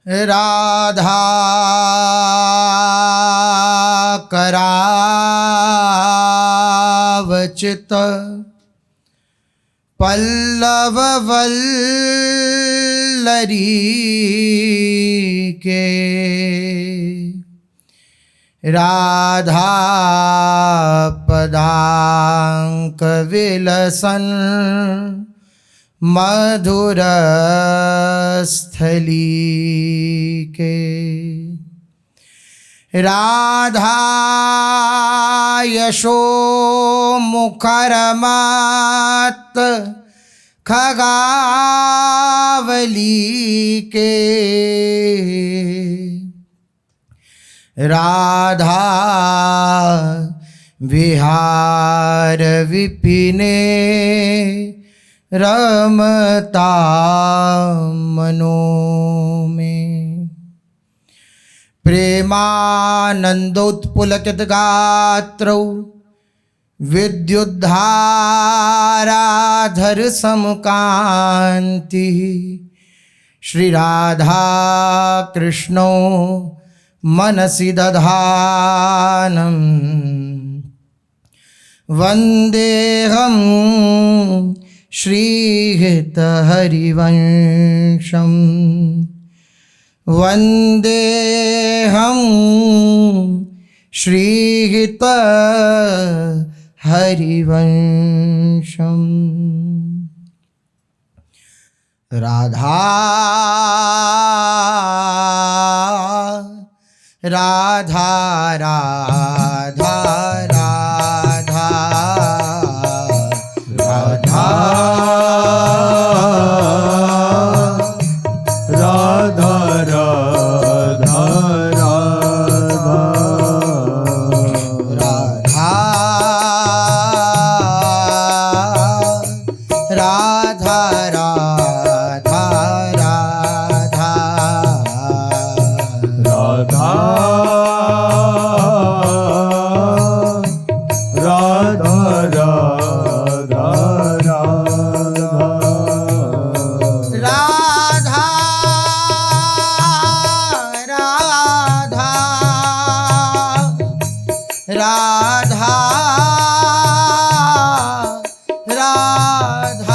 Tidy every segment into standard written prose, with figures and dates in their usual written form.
राधा करावचित पल्लव वल्लरी के राधा पदांक विलसन मधुर स्थली के राधा यशो मुखरमत खगावली के राधा विहार विपिने रमता मनो में प्रेमानंदोत्पुलकित गात्रौ विद्युद्धाराधर समकांति श्री राधा कृष्णो मनसि दधानं वन्देऽहं श्रीहितहरिवंशं वन्देऽहं श्रीहितहरिवंशम्। राधा राधा राधा राधा राधा राधा राधा राधा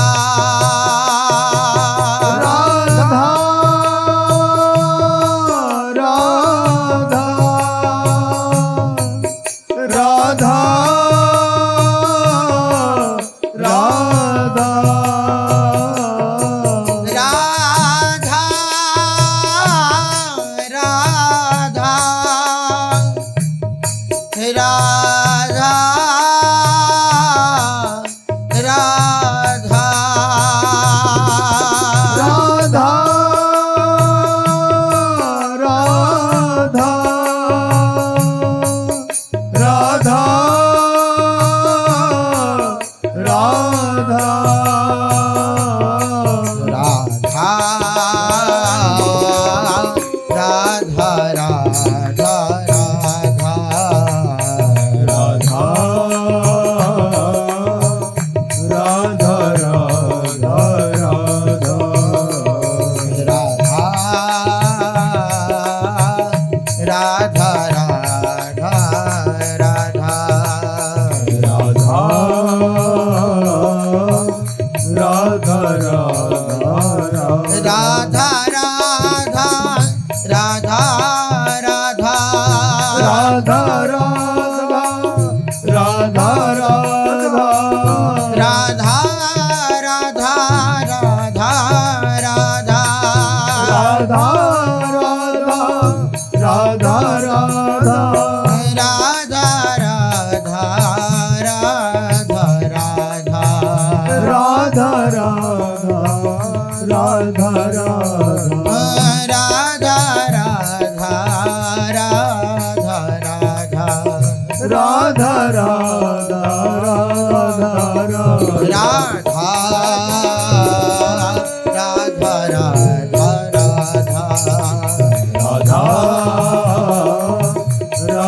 राधा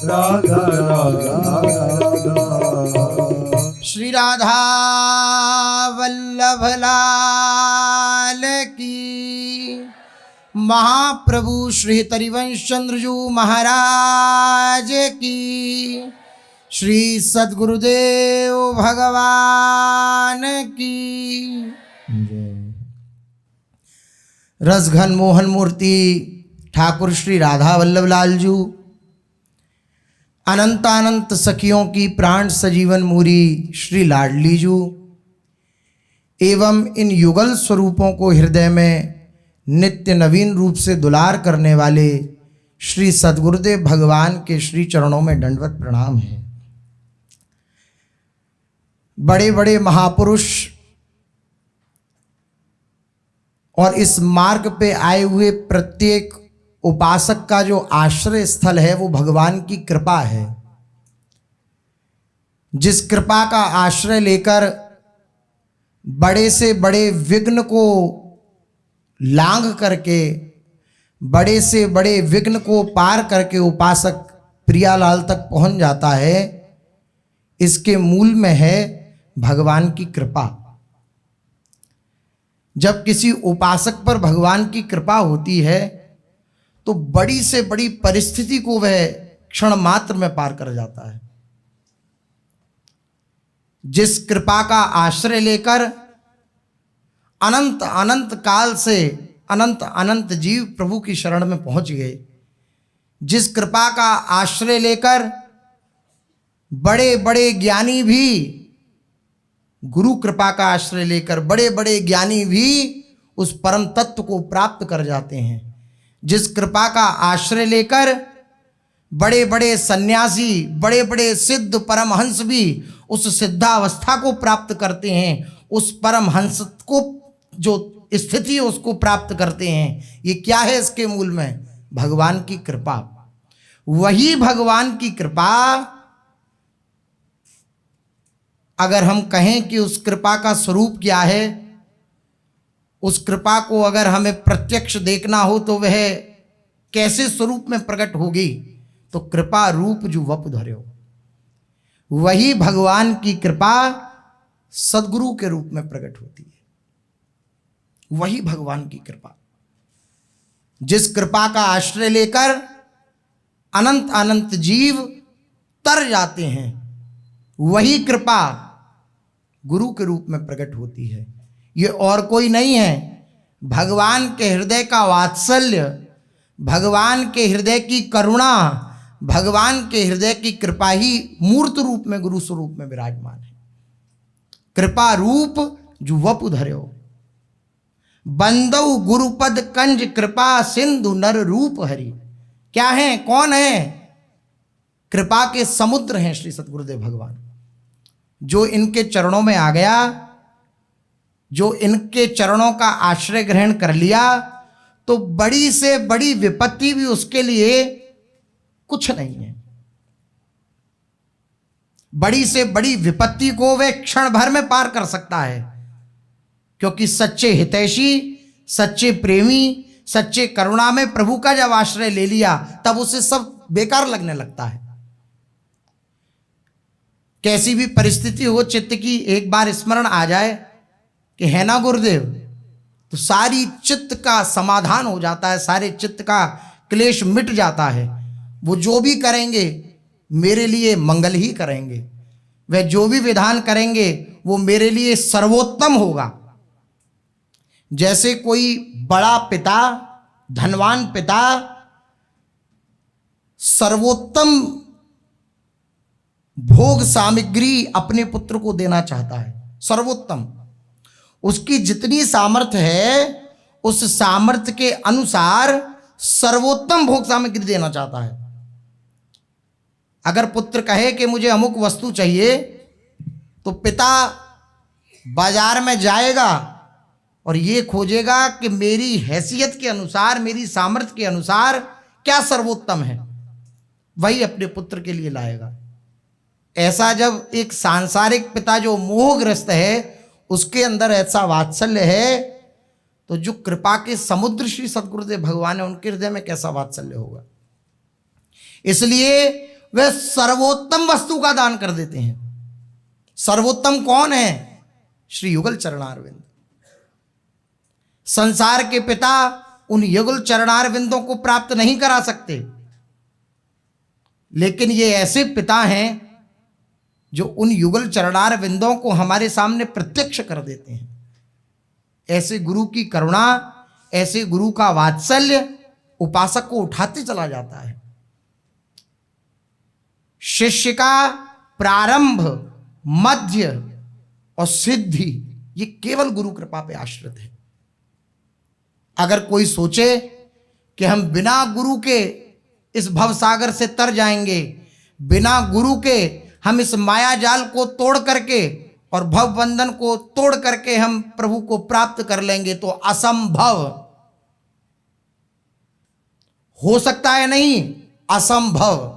राधा राधा राधा। श्री राधा वल्लभ लाल की, महाप्रभु श्री हरिवंश चंद्रजू महाराज की, श्री सद्गुरुदेव भगवान की। रसघन मोहन मूर्ति ठाकुर श्री राधा वल्लभ लाल जू, अनंतानंत सखियों की प्राण सजीवन मूरी श्री लाडली जू, एवं इन युगल स्वरूपों को हृदय में नित्य नवीन रूप से दुलार करने वाले श्री सद्गुरुदेव भगवान के श्री चरणों में दंडवत प्रणाम है। बड़े बड़े महापुरुष और इस मार्ग पे आए हुए प्रत्येक उपासक का जो आश्रय स्थल है वो भगवान की कृपा है। जिस कृपा का आश्रय लेकर बड़े से बड़े विघ्न को लांघ करके, बड़े से बड़े विघ्न को पार करके उपासक प्रियालाल तक पहुंच जाता है, इसके मूल में है भगवान की कृपा। जब किसी उपासक पर भगवान की कृपा होती है तो बड़ी से बड़ी परिस्थिति को वह क्षण मात्र में पार कर जाता है। जिस कृपा का आश्रय लेकर अनंत अनंत काल से अनंत अनंत जीव प्रभु की शरण में पहुंच गए, जिस कृपा का आश्रय लेकर बड़े बड़े ज्ञानी भी, गुरु कृपा का आश्रय लेकर बड़े बड़े ज्ञानी भी उस परम तत्व को प्राप्त कर जाते हैं, जिस कृपा का आश्रय लेकर बड़े बड़े सन्यासी, बड़े बड़े सिद्ध परमहंस भी उस सिद्धावस्था को प्राप्त करते हैं, उस परमहंस को जो स्थिति है उसको प्राप्त करते हैं। ये क्या है इसके मूल में? भगवान की कृपा। वही भगवान की कृपा, अगर हम कहें कि उस कृपा का स्वरूप क्या है, उस कृपा को अगर हमें प्रत्यक्ष देखना हो तो वह कैसे स्वरूप में प्रकट होगी, तो कृपा रूप जो वप धर्यो, वही भगवान की कृपा सद्गुरु के रूप में प्रकट होती है। वही भगवान की कृपा, जिस कृपा का आश्रय लेकर अनंत अनंत जीव तर जाते हैं, वही कृपा गुरु के रूप में प्रकट होती है। ये और कोई नहीं है, भगवान के हृदय का वात्सल्य, भगवान के हृदय की करुणा, भगवान के हृदय की कृपा ही मूर्त रूप में गुरु स्वरूप में विराजमान है। कृपा रूप जो वपु धर्यो, बंदौ गुरुपद कंज कृपा सिंधु नर रूप हरि। क्या है, कौन है? कृपा के समुद्र हैं श्री सद्गुरुदेव भगवान। जो इनके चरणों में आ गया, जो इनके चरणों का आश्रय ग्रहण कर लिया, तो बड़ी से बड़ी विपत्ति भी उसके लिए कुछ नहीं है। बड़ी से बड़ी विपत्ति को वह क्षण भर में पार कर सकता है, क्योंकि सच्चे हितैषी, सच्चे प्रेमी, सच्चे करुणा में प्रभु का जब आश्रय ले लिया तब उसे सब बेकार लगने लगता है। कैसी भी परिस्थिति हो, चित्त की एक बार स्मरण आ जाए कि है ना गुरुदेव, तो सारी चित्त का समाधान हो जाता है, सारे चित्त का क्लेश मिट जाता है। वो जो भी करेंगे मेरे लिए मंगल ही करेंगे, वह जो भी विधान करेंगे वो मेरे लिए सर्वोत्तम होगा। जैसे कोई बड़ा पिता, धनवान पिता सर्वोत्तम भोग सामग्री अपने पुत्र को देना चाहता है, सर्वोत्तम, उसकी जितनी सामर्थ्य है उस सामर्थ्य के अनुसार सर्वोत्तम भोग सामग्री देना चाहता है। अगर पुत्र कहे कि मुझे अमुक वस्तु चाहिए, तो पिता बाजार में जाएगा और ये खोजेगा कि मेरी हैसियत के अनुसार, मेरी सामर्थ्य के अनुसार क्या सर्वोत्तम है, वही अपने पुत्र के लिए लाएगा। ऐसा जब एक सांसारिक पिता जो मोहग्रस्त है उसके अंदर ऐसा वात्सल्य है, तो जो कृपा के समुद्र श्री सद्गुरुदेव भगवान है उनके हृदय में कैसा वात्सल्य होगा। इसलिए वे सर्वोत्तम वस्तु का दान कर देते हैं। सर्वोत्तम कौन है? श्री युगल चरणारविंद। संसार के पिता उन युगल चरणारविंदों को प्राप्त नहीं करा सकते, लेकिन ये ऐसे पिता हैं जो उन युगल चरणारविंदों को हमारे सामने प्रत्यक्ष कर देते हैं। ऐसे गुरु की करुणा, ऐसे गुरु का वात्सल्य उपासक को उठाते चला जाता है। शिष्य का प्रारंभ, मध्य और सिद्धि ये केवल गुरु कृपा पे आश्रित है। अगर कोई सोचे कि हम बिना गुरु के इस भवसागर से तर जाएंगे, बिना गुरु के हम इस माया जाल को तोड़ करके और भव बंधन को तोड़ करके हम प्रभु को प्राप्त कर लेंगे, तो असंभव। हो सकता है नहीं, असंभव।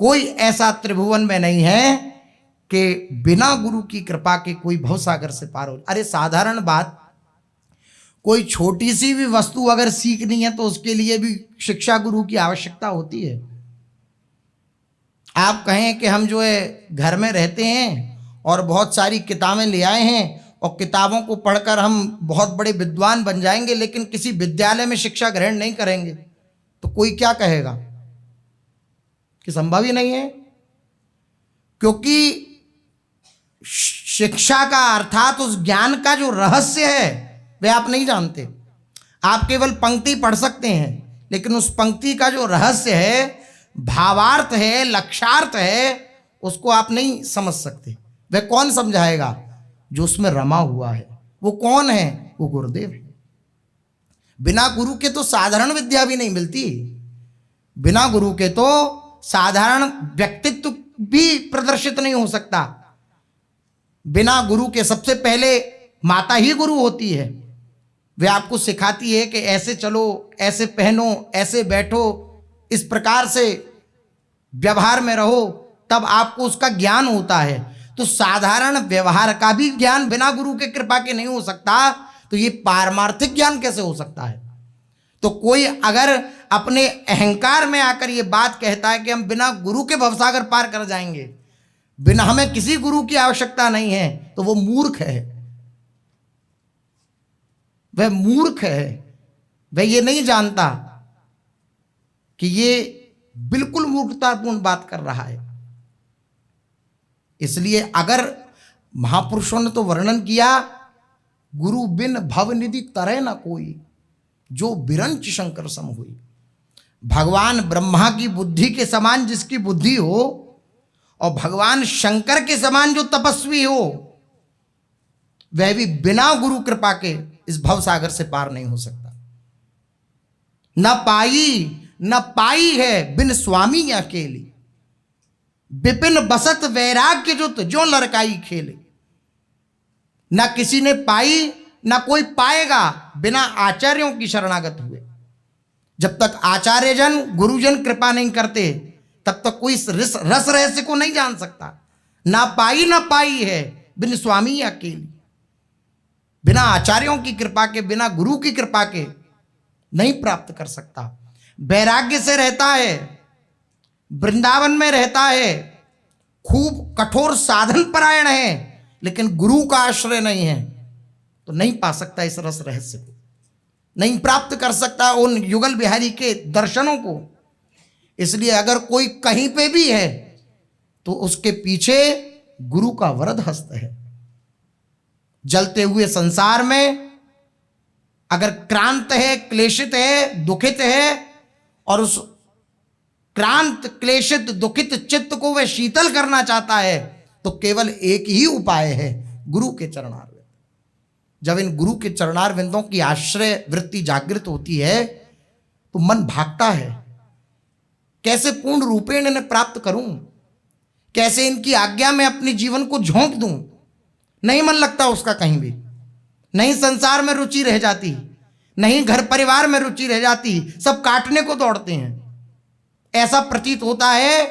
कोई ऐसा त्रिभुवन में नहीं है कि बिना गुरु की कृपा के कोई भवसागर से पार हो। अरे साधारण बात, कोई छोटी सी भी वस्तु अगर सीखनी है तो उसके लिए भी शिक्षा गुरु की आवश्यकता होती है। आप कहें कि हम जो है घर में रहते हैं और बहुत सारी किताबें ले आए हैं और किताबों को पढ़कर हम बहुत बड़े विद्वान बन जाएंगे, लेकिन किसी विद्यालय में शिक्षा ग्रहण नहीं करेंगे, तो कोई क्या कहेगा कि संभव ही नहीं है। क्योंकि शिक्षा का अर्थात उस ज्ञान का जो रहस्य है वे आप नहीं जानते। आप केवल पंक्ति पढ़ सकते हैं, लेकिन उस पंक्ति का जो रहस्य है, भावार्थ है, लक्ष्यार्थ है, उसको आप नहीं समझ सकते। वह कौन समझाएगा? जो उसमें रमा हुआ है। वो कौन है? वो गुरुदेव है। बिना गुरु के तो साधारण विद्या भी नहीं मिलती। बिना गुरु के तो साधारण व्यक्तित्व भी प्रदर्शित नहीं हो सकता। बिना गुरु के सबसे पहले माता ही गुरु होती है। वे आपको सिखाती है कि ऐसे चलो, ऐसे पहनो, ऐसे बैठो, इस प्रकार से व्यवहार में रहो, तब आपको उसका ज्ञान होता है। तो साधारण व्यवहार का भी ज्ञान बिना गुरु के कृपा के नहीं हो सकता, तो ये पारमार्थिक ज्ञान कैसे हो सकता है? तो कोई अगर अपने अहंकार में आकर ये बात कहता है कि हम बिना गुरु के भवसागर पार कर जाएंगे, बिना हमें किसी गुरु की आवश्यकता नहीं है, तो वो मूर्ख है। वह मूर्ख है। वह ये नहीं जानता कि ये बिल्कुल मूर्खतापूर्ण बात कर रहा है। इसलिए अगर महापुरुषों ने तो वर्णन किया, गुरु बिन भवनिधि तरह न कोई, जो बिरंच शंकर सम हुई। भगवान ब्रह्मा की बुद्धि के समान जिसकी बुद्धि हो और भगवान शंकर के समान जो तपस्वी हो, वह भी बिना गुरु कृपा के इस भवसागर से पार नहीं हो सकता। न पाई है बिन स्वामी अकेली, विपिन बसत वैराग्य जो लड़काई खेले। न किसी ने पाई, न कोई पाएगा बिना आचार्यों की शरणागत हुए। जब तक आचार्यजन, गुरुजन कृपा नहीं करते, तब तक कोई रस रहस्य को नहीं जान सकता। ना पाई है बिन स्वामी अकेली। बिना आचार्यों की कृपा के, बिना गुरु की कृपा के नहीं प्राप्त कर सकता। वैराग्य से रहता है, वृंदावन में रहता है, खूब कठोर साधन परायण है, लेकिन गुरु का आश्रय नहीं है, तो नहीं पा सकता इस रस रहस्य को, नहीं प्राप्त कर सकता उन युगल बिहारी के दर्शनों को। इसलिए अगर कोई कहीं पे भी है तो उसके पीछे गुरु का वरद हस्त है। जलते हुए संसार में अगर क्रांत है, क्लेशित है, दुखित है, और उस क्रांत, क्लेशित, दुखित चित्त को वह शीतल करना चाहता है, तो केवल एक ही उपाय है, गुरु के चरणारविंद। जब इन गुरु के चरणारविंदों की आश्रय वृत्ति जागृत होती है तो मन भागता है, कैसे पूर्ण रूपेण इन्हें प्राप्त करूं, कैसे इनकी आज्ञा में अपने जीवन को झोंक दूं। नहीं मन लगता उसका कहीं भी, नहीं संसार में रुचि रह जाती, नहीं घर परिवार में रुचि रह जाती, सब काटने को दौड़ते हैं। ऐसा प्रतीत होता है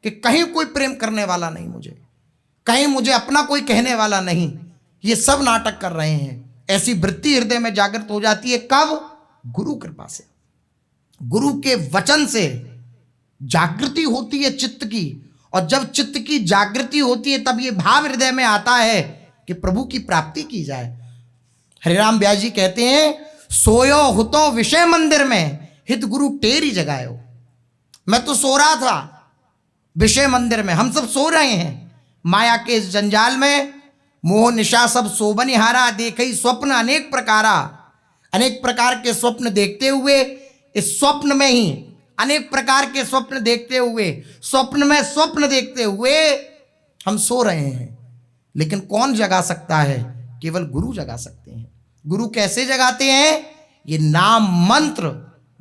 कि कहीं कोई प्रेम करने वाला नहीं मुझे, कहीं मुझे अपना कोई कहने वाला नहीं, ये सब नाटक कर रहे हैं। ऐसी वृत्ति हृदय में जागृत हो जाती है। कब? गुरु कृपा से, गुरु के वचन से जागृति होती है चित्त की, और जब चित्त की जागृति होती है तब ये भाव हृदय में आता है कि प्रभु की प्राप्ति की जाए। हरिराम व्यास जी कहते हैं, सोयो हुतो विषय मंदिर में, हित गुरु टेरी जगायो। मैं तो सो रहा था विषय मंदिर में, हम सब सो रहे हैं माया के इस जंजाल में, मोह निशा सब सोबनिहारा, देखई स्वप्न अनेक प्रकारा। अनेक प्रकार के स्वप्न देखते हुए, इस स्वप्न में ही अनेक प्रकार के स्वप्न देखते हुए, स्वप्न में स्वप्न देखते हुए हम सो रहे हैं। लेकिन कौन जगा सकता है? केवल गुरु जगा सकते हैं। गुरु कैसे जगाते हैं? ये नाम मंत्र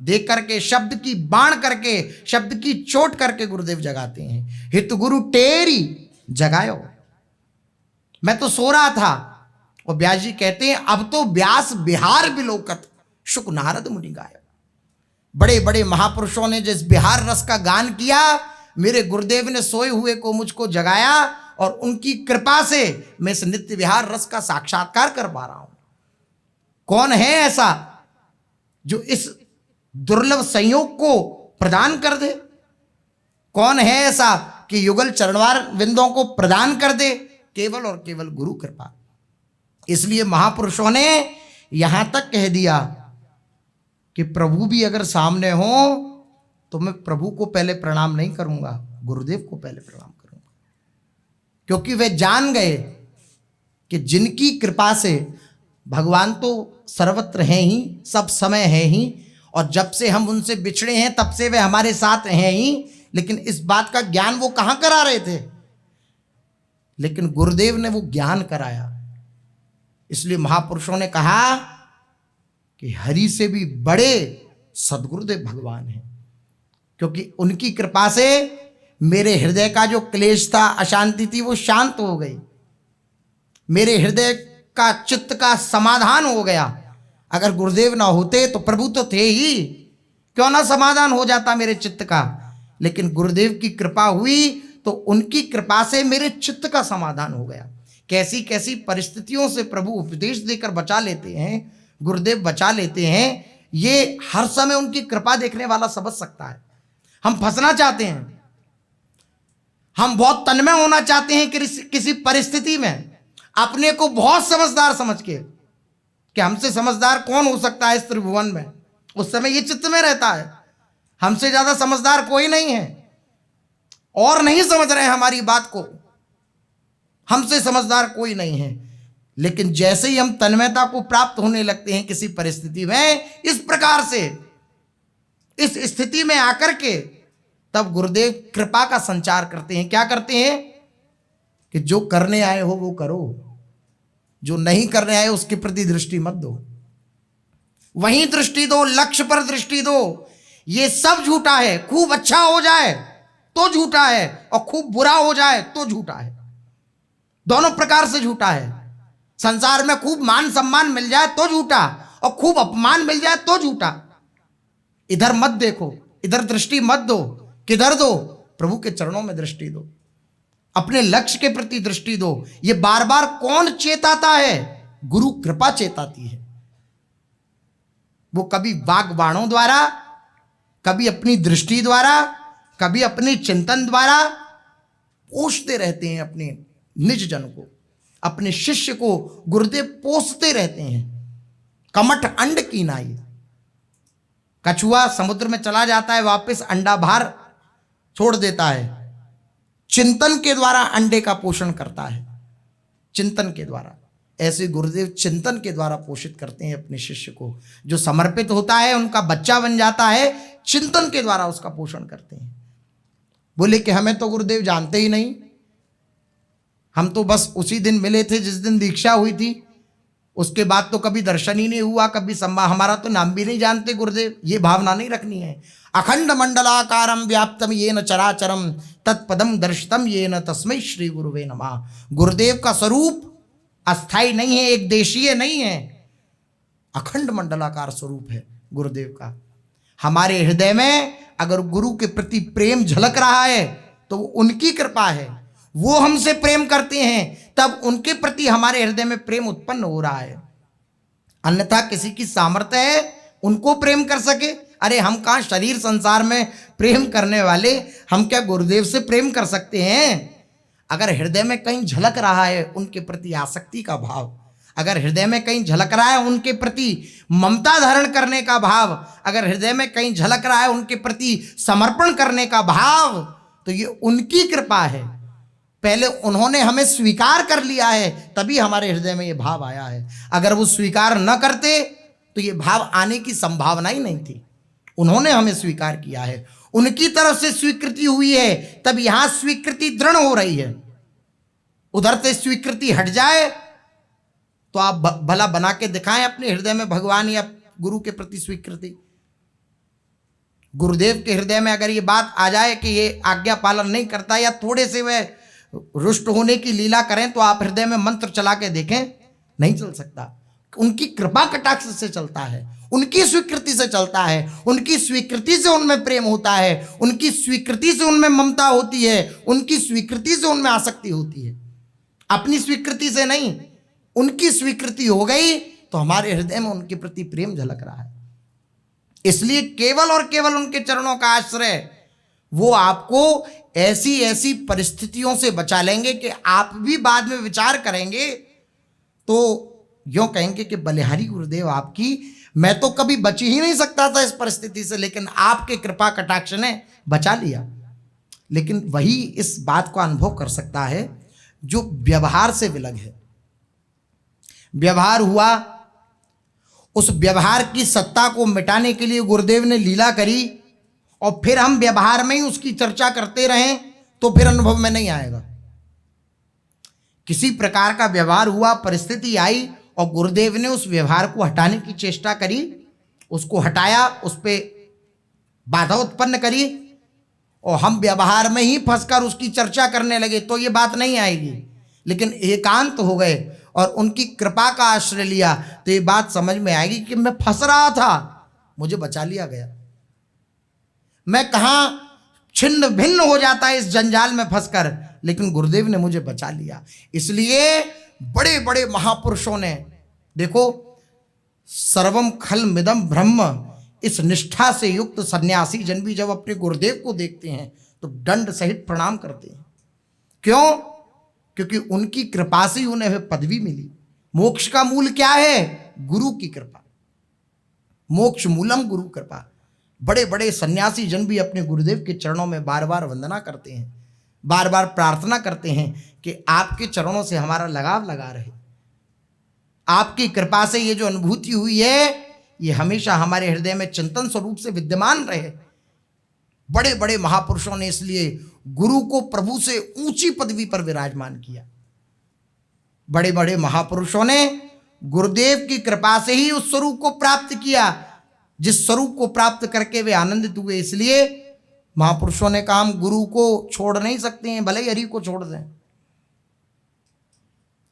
दे करके, शब्द की बाण करके, शब्द की चोट करके गुरुदेव जगाते हैं। हित गुरु टेरी जगायो। मैं तो सो रहा था, और व्यास जी कहते हैं, अब तो व्यास बिहार बिलोकत शुक नारद मुनि गायो। बड़े बड़े महापुरुषों ने जिस बिहार रस का गान किया, मेरे गुरुदेव ने सोए हुए को मुझको जगाया, और उनकी कृपा से मैं इस नित्य विहार रस का साक्षात्कार कर पा रहा हूं। कौन है ऐसा जो इस दुर्लभ संयोग को प्रदान कर दे? कौन है ऐसा कि युगल चरणवार विंदों को प्रदान कर दे? केवल और केवल गुरु कृपा। इसलिए महापुरुषों ने यहां तक कह दिया कि प्रभु भी अगर सामने हो तो मैं प्रभु को पहले प्रणाम नहीं करूंगा, गुरुदेव को पहले प्रणाम करूंगा। क्योंकि वे जान गए कि जिनकी कृपा से, भगवान तो सर्वत्र हैं ही, सब समय है ही, और जब से हम उनसे बिछड़े हैं तब से वे हमारे साथ हैं ही, लेकिन इस बात का ज्ञान वो कहां करा रहे थे? लेकिन गुरुदेव ने वो ज्ञान कराया। इसलिए महापुरुषों ने कहा कि हरि से भी बड़े सद्गुरुदेव भगवान हैं, क्योंकि उनकी कृपा से मेरे हृदय का जो क्लेश था, अशांति थी, वो शांत हो गई। मेरे हृदय का, चित्त का समाधान हो गया। अगर गुरुदेव ना होते तो प्रभु तो थे ही, क्यों ना समाधान हो जाता मेरे चित्त का। लेकिन गुरुदेव की कृपा हुई तो उनकी कृपा से मेरे चित्त का समाधान हो गया। कैसी कैसी परिस्थितियों से प्रभु उपदेश देकर बचा लेते हैं, गुरुदेव बचा लेते हैं, ये हर समय उनकी कृपा देखने वाला समझ सकता है। हम फंसना चाहते हैं, हम बहुत तन्मय होना चाहते हैं किसी परिस्थिति में, अपने को बहुत समझदार समझ के, कि हमसे समझदार कौन हो सकता है इस त्रिभुवन में। उस समय ये चित्त में रहता है, हमसे ज्यादा समझदार कोई नहीं है, और नहीं समझ रहे हैं हमारी बात को, हमसे समझदार कोई नहीं है। लेकिन जैसे ही हम तन्मयता को प्राप्त होने लगते हैं किसी परिस्थिति में, इस प्रकार से इस स्थिति में आकर के, तब गुरुदेव कृपा का संचार करते हैं। क्या करते हैं? कि जो करने आए हो वो करो, जो नहीं करने आए उसके प्रति दृष्टि मत दो, वहीं दृष्टि दो, लक्ष्य पर दृष्टि दो। ये सब झूठा है। खूब अच्छा हो जाए तो झूठा है, और खूब बुरा हो जाए तो झूठा है। दोनों प्रकार से झूठा है। संसार में खूब मान सम्मान मिल जाए तो झूठा, और खूब अपमान मिल जाए तो झूठा। इधर मत देखो, इधर दृष्टि मत दो। किधर दो? प्रभु के चरणों में दृष्टि दो, अपने लक्ष्य के प्रति दृष्टि दो। ये बार बार कौन चेताता है? गुरु कृपा चेताती है। वो कभी वाग बाणों द्वारा, कभी अपनी दृष्टि द्वारा, कभी अपने चिंतन द्वारा पोषते रहते हैं अपने निज जन को, अपने शिष्य को गुरुदेव पोषते रहते हैं। कमठ अंड की नाई। कछुआ समुद्र में चला जाता है, वापस अंडा बाहर छोड़ देता है। चिंतन के द्वारा अंडे का पोषण करता है, चिंतन के द्वारा। ऐसे गुरुदेव चिंतन के द्वारा पोषित करते हैं अपने शिष्य को। जो समर्पित होता है, उनका बच्चा बन जाता है, चिंतन के द्वारा उसका पोषण करते हैं। बोले कि हमें तो गुरुदेव जानते ही नहीं, हम तो बस उसी दिन मिले थे जिस दिन दीक्षा हुई थी, उसके बाद तो कभी दर्शन ही नहीं हुआ, कभी हमारा तो नाम भी नहीं जानते गुरुदेव। ये भावना नहीं रखनी है। अखंड मंडलाकारम व्याप्तम येन चराचरम तत्पदम दर्शितम येन तस्मै श्री गुरुवे नमः। गुरुदेव का स्वरूप अस्थाई नहीं है, एक देशीय नहीं है, अखंड मंडलाकार स्वरूप है गुरुदेव का। हमारे हृदय में अगर गुरु के प्रति प्रेम झलक रहा है तो वो उनकी कृपा है। वो हमसे प्रेम करते हैं, तब उनके प्रति हमारे हृदय में प्रेम उत्पन्न हो रहा है। अन्यथा किसी की सामर्थ्य है उनको प्रेम कर सके, अरे हम कहाँ शरीर संसार में प्रेम करने वाले, हम क्या गुरुदेव से प्रेम कर सकते हैं? अगर हृदय में कहीं झलक रहा है उनके प्रति आसक्ति का भाव, अगर हृदय में कहीं झलक रहा है उनके प्रति ममता धारण करने का भाव, अगर हृदय में कहीं झलक रहा है उनके प्रति समर्पण करने का भाव, तो ये उनकी कृपा है। पहले उन्होंने हमें स्वीकार कर लिया है, तभी हमारे हृदय में ये भाव आया है। अगर वो स्वीकार न करते तो ये भाव आने की संभावना ही नहीं थी। उन्होंने हमें स्वीकार किया है, उनकी तरफ से स्वीकृति हुई है, तब यहां स्वीकृति दृढ़ हो रही है। उधर से स्वीकृति हट जाए तो आप भला बना के दिखाएं अपने हृदय में भगवान या गुरु के प्रति स्वीकृति। गुरुदेव के हृदय में अगर ये बात आ जाए कि ये आज्ञा पालन नहीं करता या थोड़े से वह रुष्ट होने की लीला करें, तो आप हृदय में मंत्र चला के देखें, नहीं चल सकता। उनकी कृपा कटाक्ष से चलता है, उनकी स्वीकृति से चलता है, उनकी स्वीकृति से उनमें प्रेम होता है, उनकी स्वीकृति से उनमें ममता होती है, उनकी स्वीकृति से उनमें आसक्ति होती है। अपनी स्वीकृति से नहीं, उनकी स्वीकृति हो गई तो हमारे हृदय में उनके प्रति प्रेम झलक रहा है। इसलिए केवल और केवल उनके चरणों का आश्रय, वो आपको ऐसी ऐसी परिस्थितियों से बचा लेंगे कि आप भी बाद में विचार करेंगे तो यूं कहेंगे कि बलिहारी गुरुदेव आपकी, मैं तो कभी बच ही नहीं सकता था इस परिस्थिति से, लेकिन आपके कृपा कटाक्ष ने बचा लिया। लेकिन वही इस बात को अनुभव कर सकता है जो व्यवहार से विलग है। व्यवहार हुआ, उस व्यवहार की सत्ता को मिटाने के लिए गुरुदेव ने लीला करी, और फिर हम व्यवहार में ही उसकी चर्चा करते रहें तो फिर अनुभव में नहीं आएगा। किसी प्रकार का व्यवहार हुआ, परिस्थिति आई और गुरुदेव ने उस व्यवहार को हटाने की चेष्टा करी, उसको हटाया, उस पर बाधा उत्पन्न करी, और हम व्यवहार में ही फंसकर उसकी चर्चा करने लगे तो ये बात नहीं आएगी। लेकिन एकांत हो गए और उनकी कृपा का आश्रय लिया तो ये बात समझ में आएगी कि मैं फंस रहा था, मुझे बचा लिया गया। मैं कहाँ छिन्न भिन्न हो जाता है इस जंजाल में फंसकर, लेकिन गुरुदेव ने मुझे बचा लिया। इसलिए बड़े बड़े महापुरुषों ने, देखो, सर्वम खल मिदम ब्रह्म, इस निष्ठा से युक्त सन्यासी जन भी जब अपने गुरुदेव को देखते हैं तो दंड सहित प्रणाम करते हैं। क्यों? क्योंकि उनकी कृपा से उन्हें वह पदवी मिली। मोक्ष का मूल क्या है? गुरु की कृपा। मोक्ष मूलम गुरु कृपा। बड़े बड़े सन्यासी जन भी अपने गुरुदेव के चरणों में बार बार वंदना करते हैं, बार बार प्रार्थना करते हैं कि आपके चरणों से हमारा लगाव लगा रहे, आपकी कृपा से ये जो अनुभूति हुई है ये हमेशा हमारे हृदय में चिंतन स्वरूप से विद्यमान रहे। बड़े बड़े महापुरुषों ने इसलिए गुरु को प्रभु से ऊंची पदवी पर विराजमान किया। बड़े बड़े महापुरुषों ने गुरुदेव की कृपा से ही उस स्वरूप को प्राप्त किया जिस स्वरूप को प्राप्त करके वे आनंदित हुए। इसलिए महापुरुषों ने कहा हम गुरु को छोड़ नहीं सकते हैं, भले ही हरि को छोड़ दें,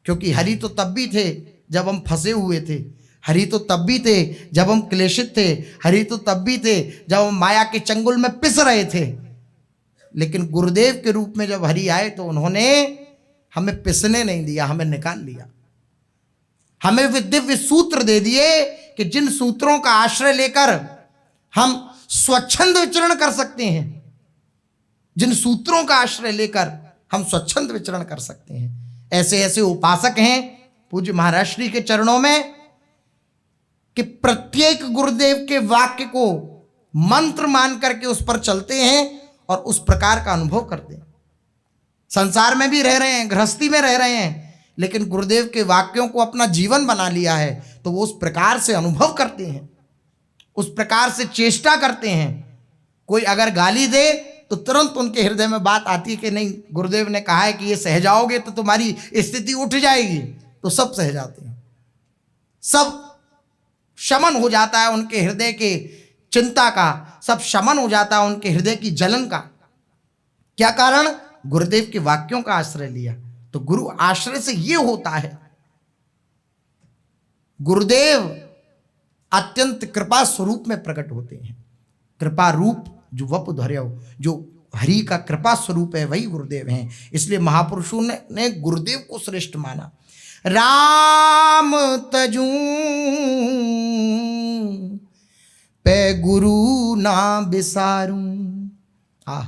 क्योंकि हरि तो तब भी थे जब हम फंसे हुए थे, हरि तो तब भी थे जब हम क्लेशित थे, हरि तो तब भी थे जब हम माया के चंगुल में पिस रहे थे। लेकिन गुरुदेव के रूप में जब हरि आए तो उन्होंने हमें पिसने नहीं दिया, हमें निकाल लिया। हमें वे दिव्य सूत्र दे दिए कि जिन सूत्रों का आश्रय लेकर हम स्वच्छंद विचरण कर सकते हैं, जिन सूत्रों का आश्रय लेकर हम स्वच्छंद विचरण कर सकते हैं। ऐसे ऐसे उपासक हैं पूज्य महाराज श्री के चरणों में कि प्रत्येक गुरुदेव के वाक्य को मंत्र मान करके उस पर चलते हैं और उस प्रकार का अनुभव करते हैं। संसार में भी रह रहे हैं, गृहस्थी में रह रहे हैं, लेकिन गुरुदेव के वाक्यों को अपना जीवन बना लिया है तो वो उस प्रकार से अनुभव करते हैं, उस प्रकार से चेष्टा करते हैं। कोई अगर गाली दे तो तुरंत उनके हृदय में बात आती है कि नहीं, गुरुदेव ने कहा है कि ये सह जाओगे तो तुम्हारी स्थिति उठ जाएगी, तो सब सह जाते हैं, सब शमन हो जाता है उनके हृदय के चिंता का, सब शमन हो जाता है उनके हृदय की जलन का। क्या कारण? गुरुदेव के वाक्यों का आश्रय लिया। तो गुरु आश्रय से ये होता है, गुरुदेव अत्यंत कृपा स्वरूप में प्रकट होते हैं। कृपा रूप जो वप धर्यो, जो हरि का कृपा स्वरूप है वही गुरुदेव हैं। इसलिए महापुरुषों ने गुरुदेव को श्रेष्ठ माना। राम तजू पे गुरु ना बिसारूं। आह,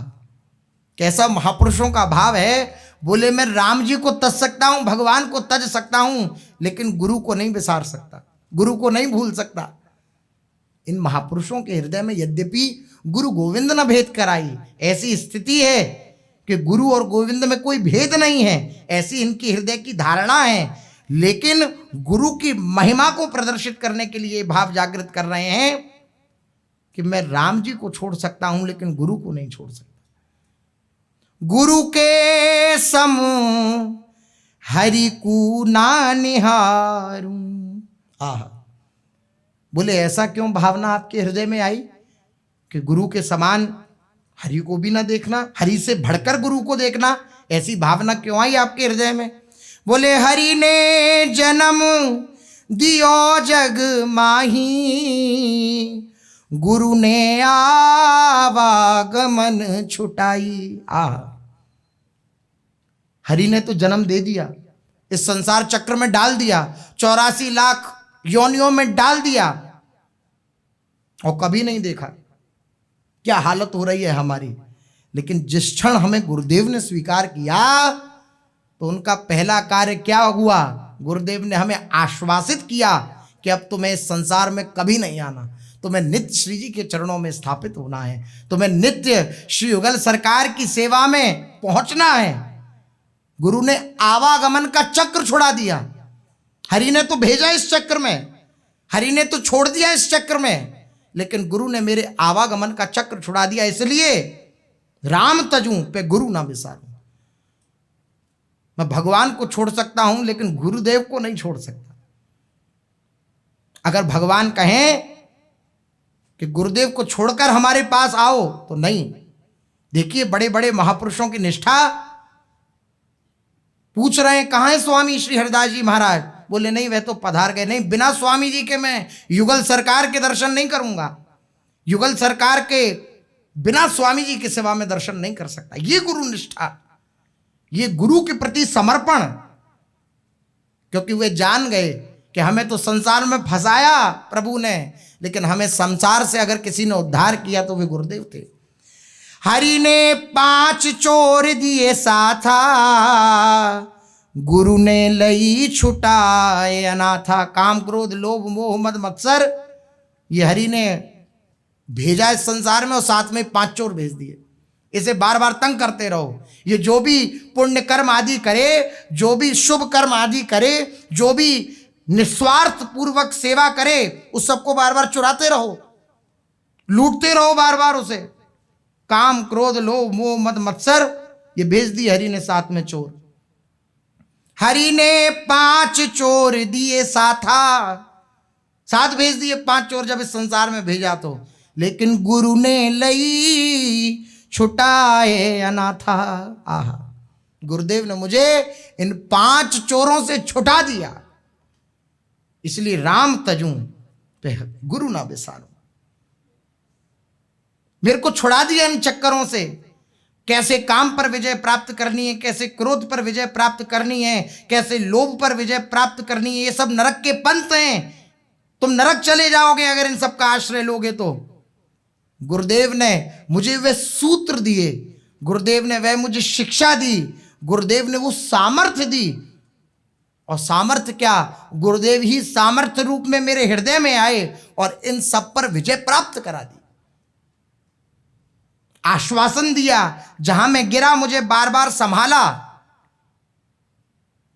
कैसा महापुरुषों का भाव है। बोले मैं राम जी को तज सकता हूं, भगवान को तज सकता हूं, लेकिन गुरु को नहीं बिसार सकता, गुरु को नहीं भूल सकता। इन महापुरुषों के हृदय में यद्यपि गुरु गोविंद न भेद कराई, ऐसी स्थिति है कि गुरु और गोविंद में कोई भेद नहीं है, ऐसी इनकी हृदय की धारणा है, लेकिन गुरु की महिमा को प्रदर्शित करने के लिए भाव जागृत कर रहे हैं कि मैं राम जी को छोड़ सकता हूं लेकिन गुरु को नहीं छोड़ सकता। गुरु के सम हरि को ना निहारूं। आह, बोले ऐसा क्यों भावना आपके हृदय में आई कि गुरु के समान हरि को भी ना देखना, हरि से बढ़कर गुरु को देखना, ऐसी भावना क्यों आई आपके हृदय में? बोले हरि ने जन्म दियो जग माही, गुरु ने आवागमन छुटाई। आह, हरि ने तो जन्म दे दिया, इस संसार चक्र में डाल दिया, 84 लाख योनियों में डाल दिया, और कभी नहीं देखा क्या हालत हो रही है हमारी। लेकिन जिस क्षण हमें गुरुदेव ने स्वीकार किया तो उनका पहला कार्य क्या हुआ? गुरुदेव ने हमें आश्वासित किया कि अब तुम्हें इस संसार में कभी नहीं आना, तुम्हें नित्य श्री जी के चरणों में स्थापित होना है, तुम्हें नित्य श्री युगल सरकार की सेवा में पहुंचना है। गुरु ने आवागमन का चक्र छुड़ा दिया। हरि ने तो भेजा इस चक्र में, हरि ने तो छोड़ दिया इस चक्र में, लेकिन गुरु ने मेरे आवागमन का चक्र छुड़ा दिया। इसलिए राम तजूं पे गुरु ना बिसारूं। मैं भगवान को छोड़ सकता हूं लेकिन गुरुदेव को नहीं छोड़ सकता। अगर भगवान कहें कि गुरुदेव को छोड़कर हमारे पास आओ तो नहीं। देखिए बड़े बड़े महापुरुषों की निष्ठा। पूछ रहे हैं कहाँ है स्वामी श्री हरिदास जी महाराज? बोले नहीं, वह तो पधार गए। नहीं, बिना स्वामी जी के मैं युगल सरकार के दर्शन नहीं करूंगा, युगल सरकार के बिना स्वामी जी की सेवा में दर्शन नहीं कर सकता। ये गुरु निष्ठा, ये गुरु के प्रति समर्पण। क्योंकि वे जान गए कि हमें तो संसार में फंसाया प्रभु ने, लेकिन हमें संसार से अगर किसी ने उद्धार किया तो वे गुरुदेव थे। हरि ने 5 चोर दिए साथा, गुरु ने लई छुटाए अनाथा। काम क्रोध लोभ मोह मद मत्सर, ये हरि ने भेजा इस संसार में, और साथ में 5 चोर भेज दिए। इसे बार बार तंग करते रहो। ये जो भी पुण्य कर्म आदि करे, जो भी शुभ कर्म आदि करे, जो भी निस्वार्थ पूर्वक सेवा करे, उस सबको बार बार चुराते रहो, लूटते रहो बार बार उसे। काम क्रोध लोभ मोह मद मत्सर, ये भेज दिए हरि ने साथ में चोर। हरि ने 5 चोर दिए साथा, साथ भेज दिए 5 चोर जब इस संसार में भेजा तो। लेकिन गुरु ने लई छुटाए अनाथा। आहा, गुरुदेव ने मुझे इन 5 चोरों से छुटा दिया। इसलिए राम तजूं पे गुरु ना बिसारूं। मेरे को छुड़ा दिया इन चक्करों से। कैसे काम पर विजय प्राप्त करनी है, कैसे क्रोध पर विजय प्राप्त करनी है, कैसे लोभ पर विजय प्राप्त करनी है, ये सब नरक के पंथ हैं। तुम नरक चले जाओगे अगर इन सब का आश्रय लोगे तो। गुरुदेव ने मुझे वे सूत्र दिए, गुरुदेव ने वह मुझे शिक्षा दी, गुरुदेव ने वो सामर्थ्य दी। और सामर्थ्य क्या, गुरुदेव ही सामर्थ्य रूप में मेरे हृदय में आए और इन सब पर विजय प्राप्त करा दी। आश्वासन दिया, जहां मैं गिरा मुझे बार बार संभाला।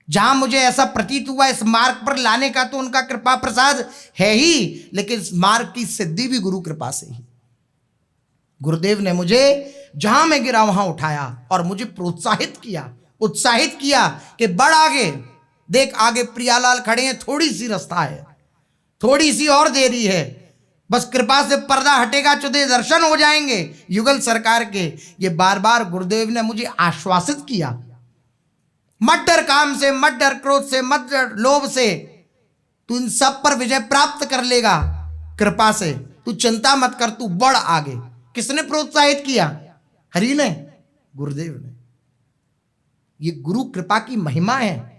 जहां मुझे ऐसा प्रतीत हुआ इस मार्ग पर लाने का तो उनका कृपा प्रसाद है ही, लेकिन इस मार्ग की सिद्धि भी गुरु कृपा से ही। गुरुदेव ने मुझे जहां मैं गिरा वहां उठाया और मुझे प्रोत्साहित किया, उत्साहित किया कि बढ़ आगे, देख आगे प्रियालाल खड़े हैं, थोड़ी सी रास्ता है, थोड़ी सी और देरी है, बस कृपा से पर्दा हटेगा, चुदे दर्शन हो जाएंगे युगल सरकार के। ये बार बार गुरुदेव ने मुझे आश्वासित किया। मत डर काम से, मत डर क्रोध से, मत डर लोभ से, तू इन सब पर विजय प्राप्त कर लेगा कृपा से। तू चिंता मत कर, तू बढ़ आगे। किसने प्रोत्साहित किया? हरि ने, गुरुदेव ने। ये गुरु कृपा की महिमा है।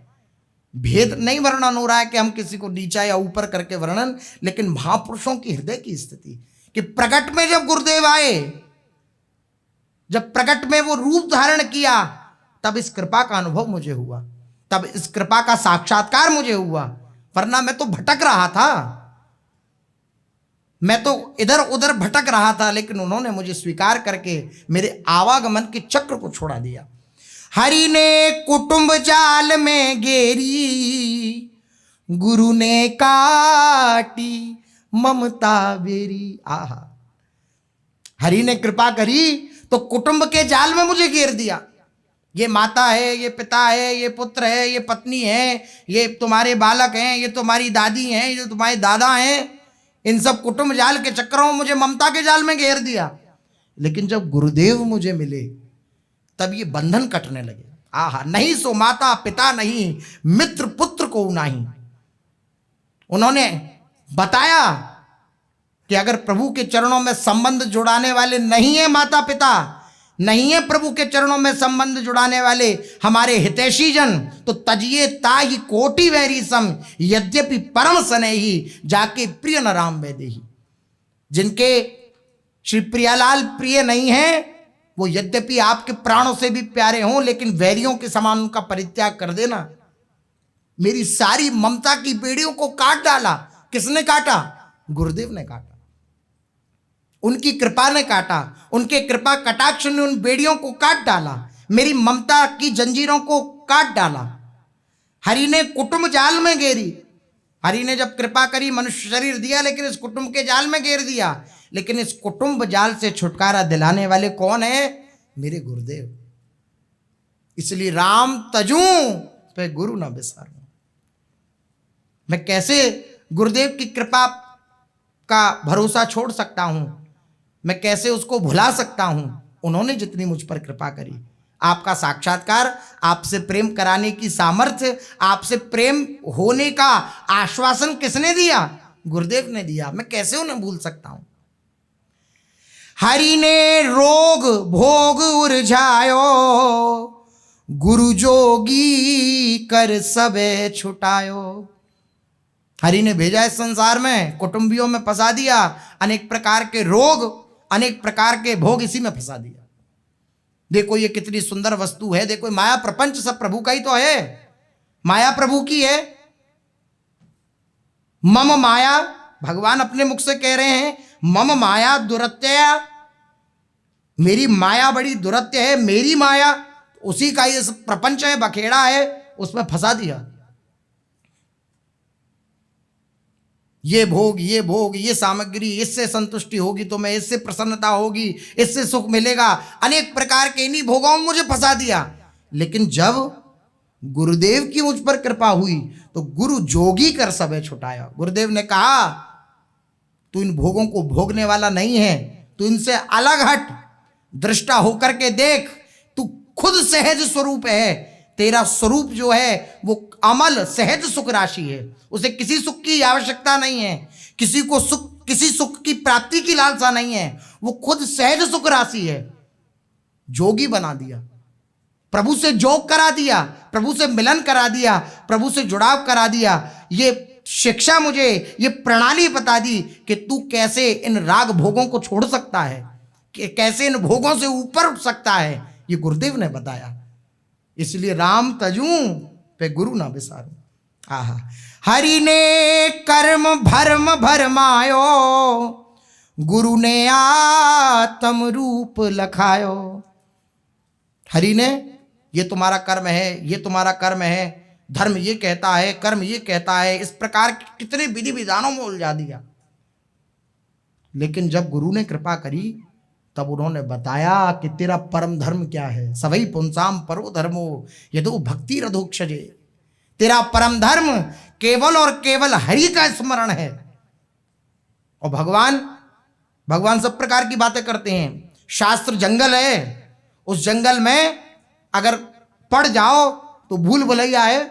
भेद नहीं वर्णन हो रहा है कि हम किसी को नीचा या ऊपर करके वर्णन, लेकिन महापुरुषों की हृदय की स्थिति कि प्रकट में जब गुरुदेव आए, जब प्रकट में वो रूप धारण किया, तब इस कृपा का अनुभव मुझे हुआ, तब इस कृपा का साक्षात्कार मुझे हुआ। वरना मैं तो भटक रहा था, मैं तो इधर उधर भटक रहा था, लेकिन उन्होंने मुझे स्वीकार करके मेरे आवागमन के चक्र को छोड़ा दिया। हरि ने कुटुंब जाल में गेरी, गुरु ने काटी ममता बेरी। आहा, हरि ने कृपा करी तो कुटुंब के जाल में मुझे घेर दिया। ये माता है, ये पिता है, ये पुत्र है, ये पत्नी है, ये तुम्हारे बालक हैं, ये तुम्हारी दादी हैं, ये तुम्हारे दादा हैं, इन सब कुटुंब जाल के चक्करों में मुझे ममता के जाल में घेर दिया। लेकिन जब गुरुदेव मुझे मिले, तब ये बंधन कटने लगे। आहा, नहीं सो माता पिता नहीं, मित्र पुत्र को नहीं। उन्होंने बताया कि अगर प्रभु के चरणों में संबंध जुड़ाने वाले नहीं है माता पिता, नहीं है प्रभु के चरणों में संबंध जुड़ाने वाले हमारे हितैषी जन, तो तजिए ताहि कोटि वैरी सम, यद्यपि परम स्नेही जाके प्रिय न राम वैदेही। जिनके श्री प्रियालाल प्रिय नहीं है, वो यद्यपि आपके प्राणों से भी प्यारे हों, लेकिन वैरियों के समान उनका परित्याग कर देना। मेरी सारी ममता की बेड़ियों को काट डाला। किसने काटा? गुरुदेव ने काटा, उनकी कृपा ने काटा, उनके कृपा कटाक्ष ने उन बेड़ियों को काट डाला, मेरी ममता की जंजीरों को काट डाला। हरि ने कुटुंब जाल में घेरी। हरि ने जब कृपा करी, मनुष्य शरीर दिया, लेकिन इस कुटुंब के जाल में घेर दिया। लेकिन इस कुटुंब जाल से छुटकारा दिलाने वाले कौन है? मेरे गुरुदेव। इसलिए राम तजूं पे गुरु न बिसारूं। मैं कैसे गुरुदेव की कृपा का भरोसा छोड़ सकता हूं? मैं कैसे उसको भुला सकता हूं? उन्होंने जितनी मुझ पर कृपा करी, आपका साक्षात्कार, आपसे प्रेम कराने की सामर्थ्य, आपसे प्रेम होने का आश्वासन किसने दिया? गुरुदेव ने दिया। मैं कैसे उन्हें भूल सकता हूं? हरि ने रोग भोग उरझायो, गुरु जोगी कर सबे छुटायो। हरि ने भेजा इस संसार में, कुटुंबियों में फंसा दिया, अनेक प्रकार के रोग, अनेक प्रकार के भोग इसी में फंसा दिया। देखो ये कितनी सुंदर वस्तु है, देखो माया प्रपंच सब प्रभु का ही तो है, माया प्रभु की है। मम माया, भगवान अपने मुख से कह रहे हैं, मम माया दुरत्या, मेरी माया बड़ी दुरत्य है, मेरी माया, उसी का ये प्रपंच है, बखेड़ा है, उसमें फंसा दिया। ये भोग, ये भोग, ये सामग्री, इससे संतुष्टि होगी तो मैं, इससे प्रसन्नता होगी, इससे सुख मिलेगा, अनेक प्रकार के इन्हीं भोगों में मुझे फंसा दिया। लेकिन जब गुरुदेव की मुझ पर कृपा हुई तो गुरु जोगी कर सबे छुटाया। गुरुदेव ने कहा, तू इन भोगों को भोगने वाला नहीं है, तू इनसे अलग हट, दृष्टा होकर के देख, तू खुद सहज स्वरूप है। तेरा स्वरूप जो है वो अमल सहज सुख राशि है, उसे किसी सुख की आवश्यकता नहीं है, किसी को सुख, किसी सुख की प्राप्ति की लालसा नहीं है, वो खुद सहज सुख राशि है। जोगी बना दिया, प्रभु से जोग करा दिया, प्रभु से मिलन करा दिया, प्रभु से जुड़ाव करा दिया। ये शिक्षा मुझे, ये प्रणाली बता दी कि तू कैसे इन राग भोगों को छोड़ सकता है, कि कैसे इन भोगों से ऊपर उठ सकता है, ये गुरुदेव ने बताया। इसलिए राम तजूं पे गुरु ना बिसारूं। आहा, हरि ने कर्म भर्म भरमायो, गुरु ने आत्म रूप लखायो। हरि ने, ये तुम्हारा कर्म है, ये तुम्हारा कर्म है, धर्म ये कहता है, कर्म ये कहता है, इस प्रकार कितने विधि विधानों में उलझा दिया। लेकिन जब गुरु ने कृपा करी तब उन्होंने बताया कि तेरा परम धर्म क्या है। सवै पुंसाम परो धर्मो यदो भक्ति रधोक्षजे। तेरा परम धर्म केवल और केवल हरि का स्मरण है। और भगवान सब प्रकार की बातें करते हैं। शास्त्र जंगल है, उस जंगल में अगर पड़ जाओ तो भूल भुलैया है,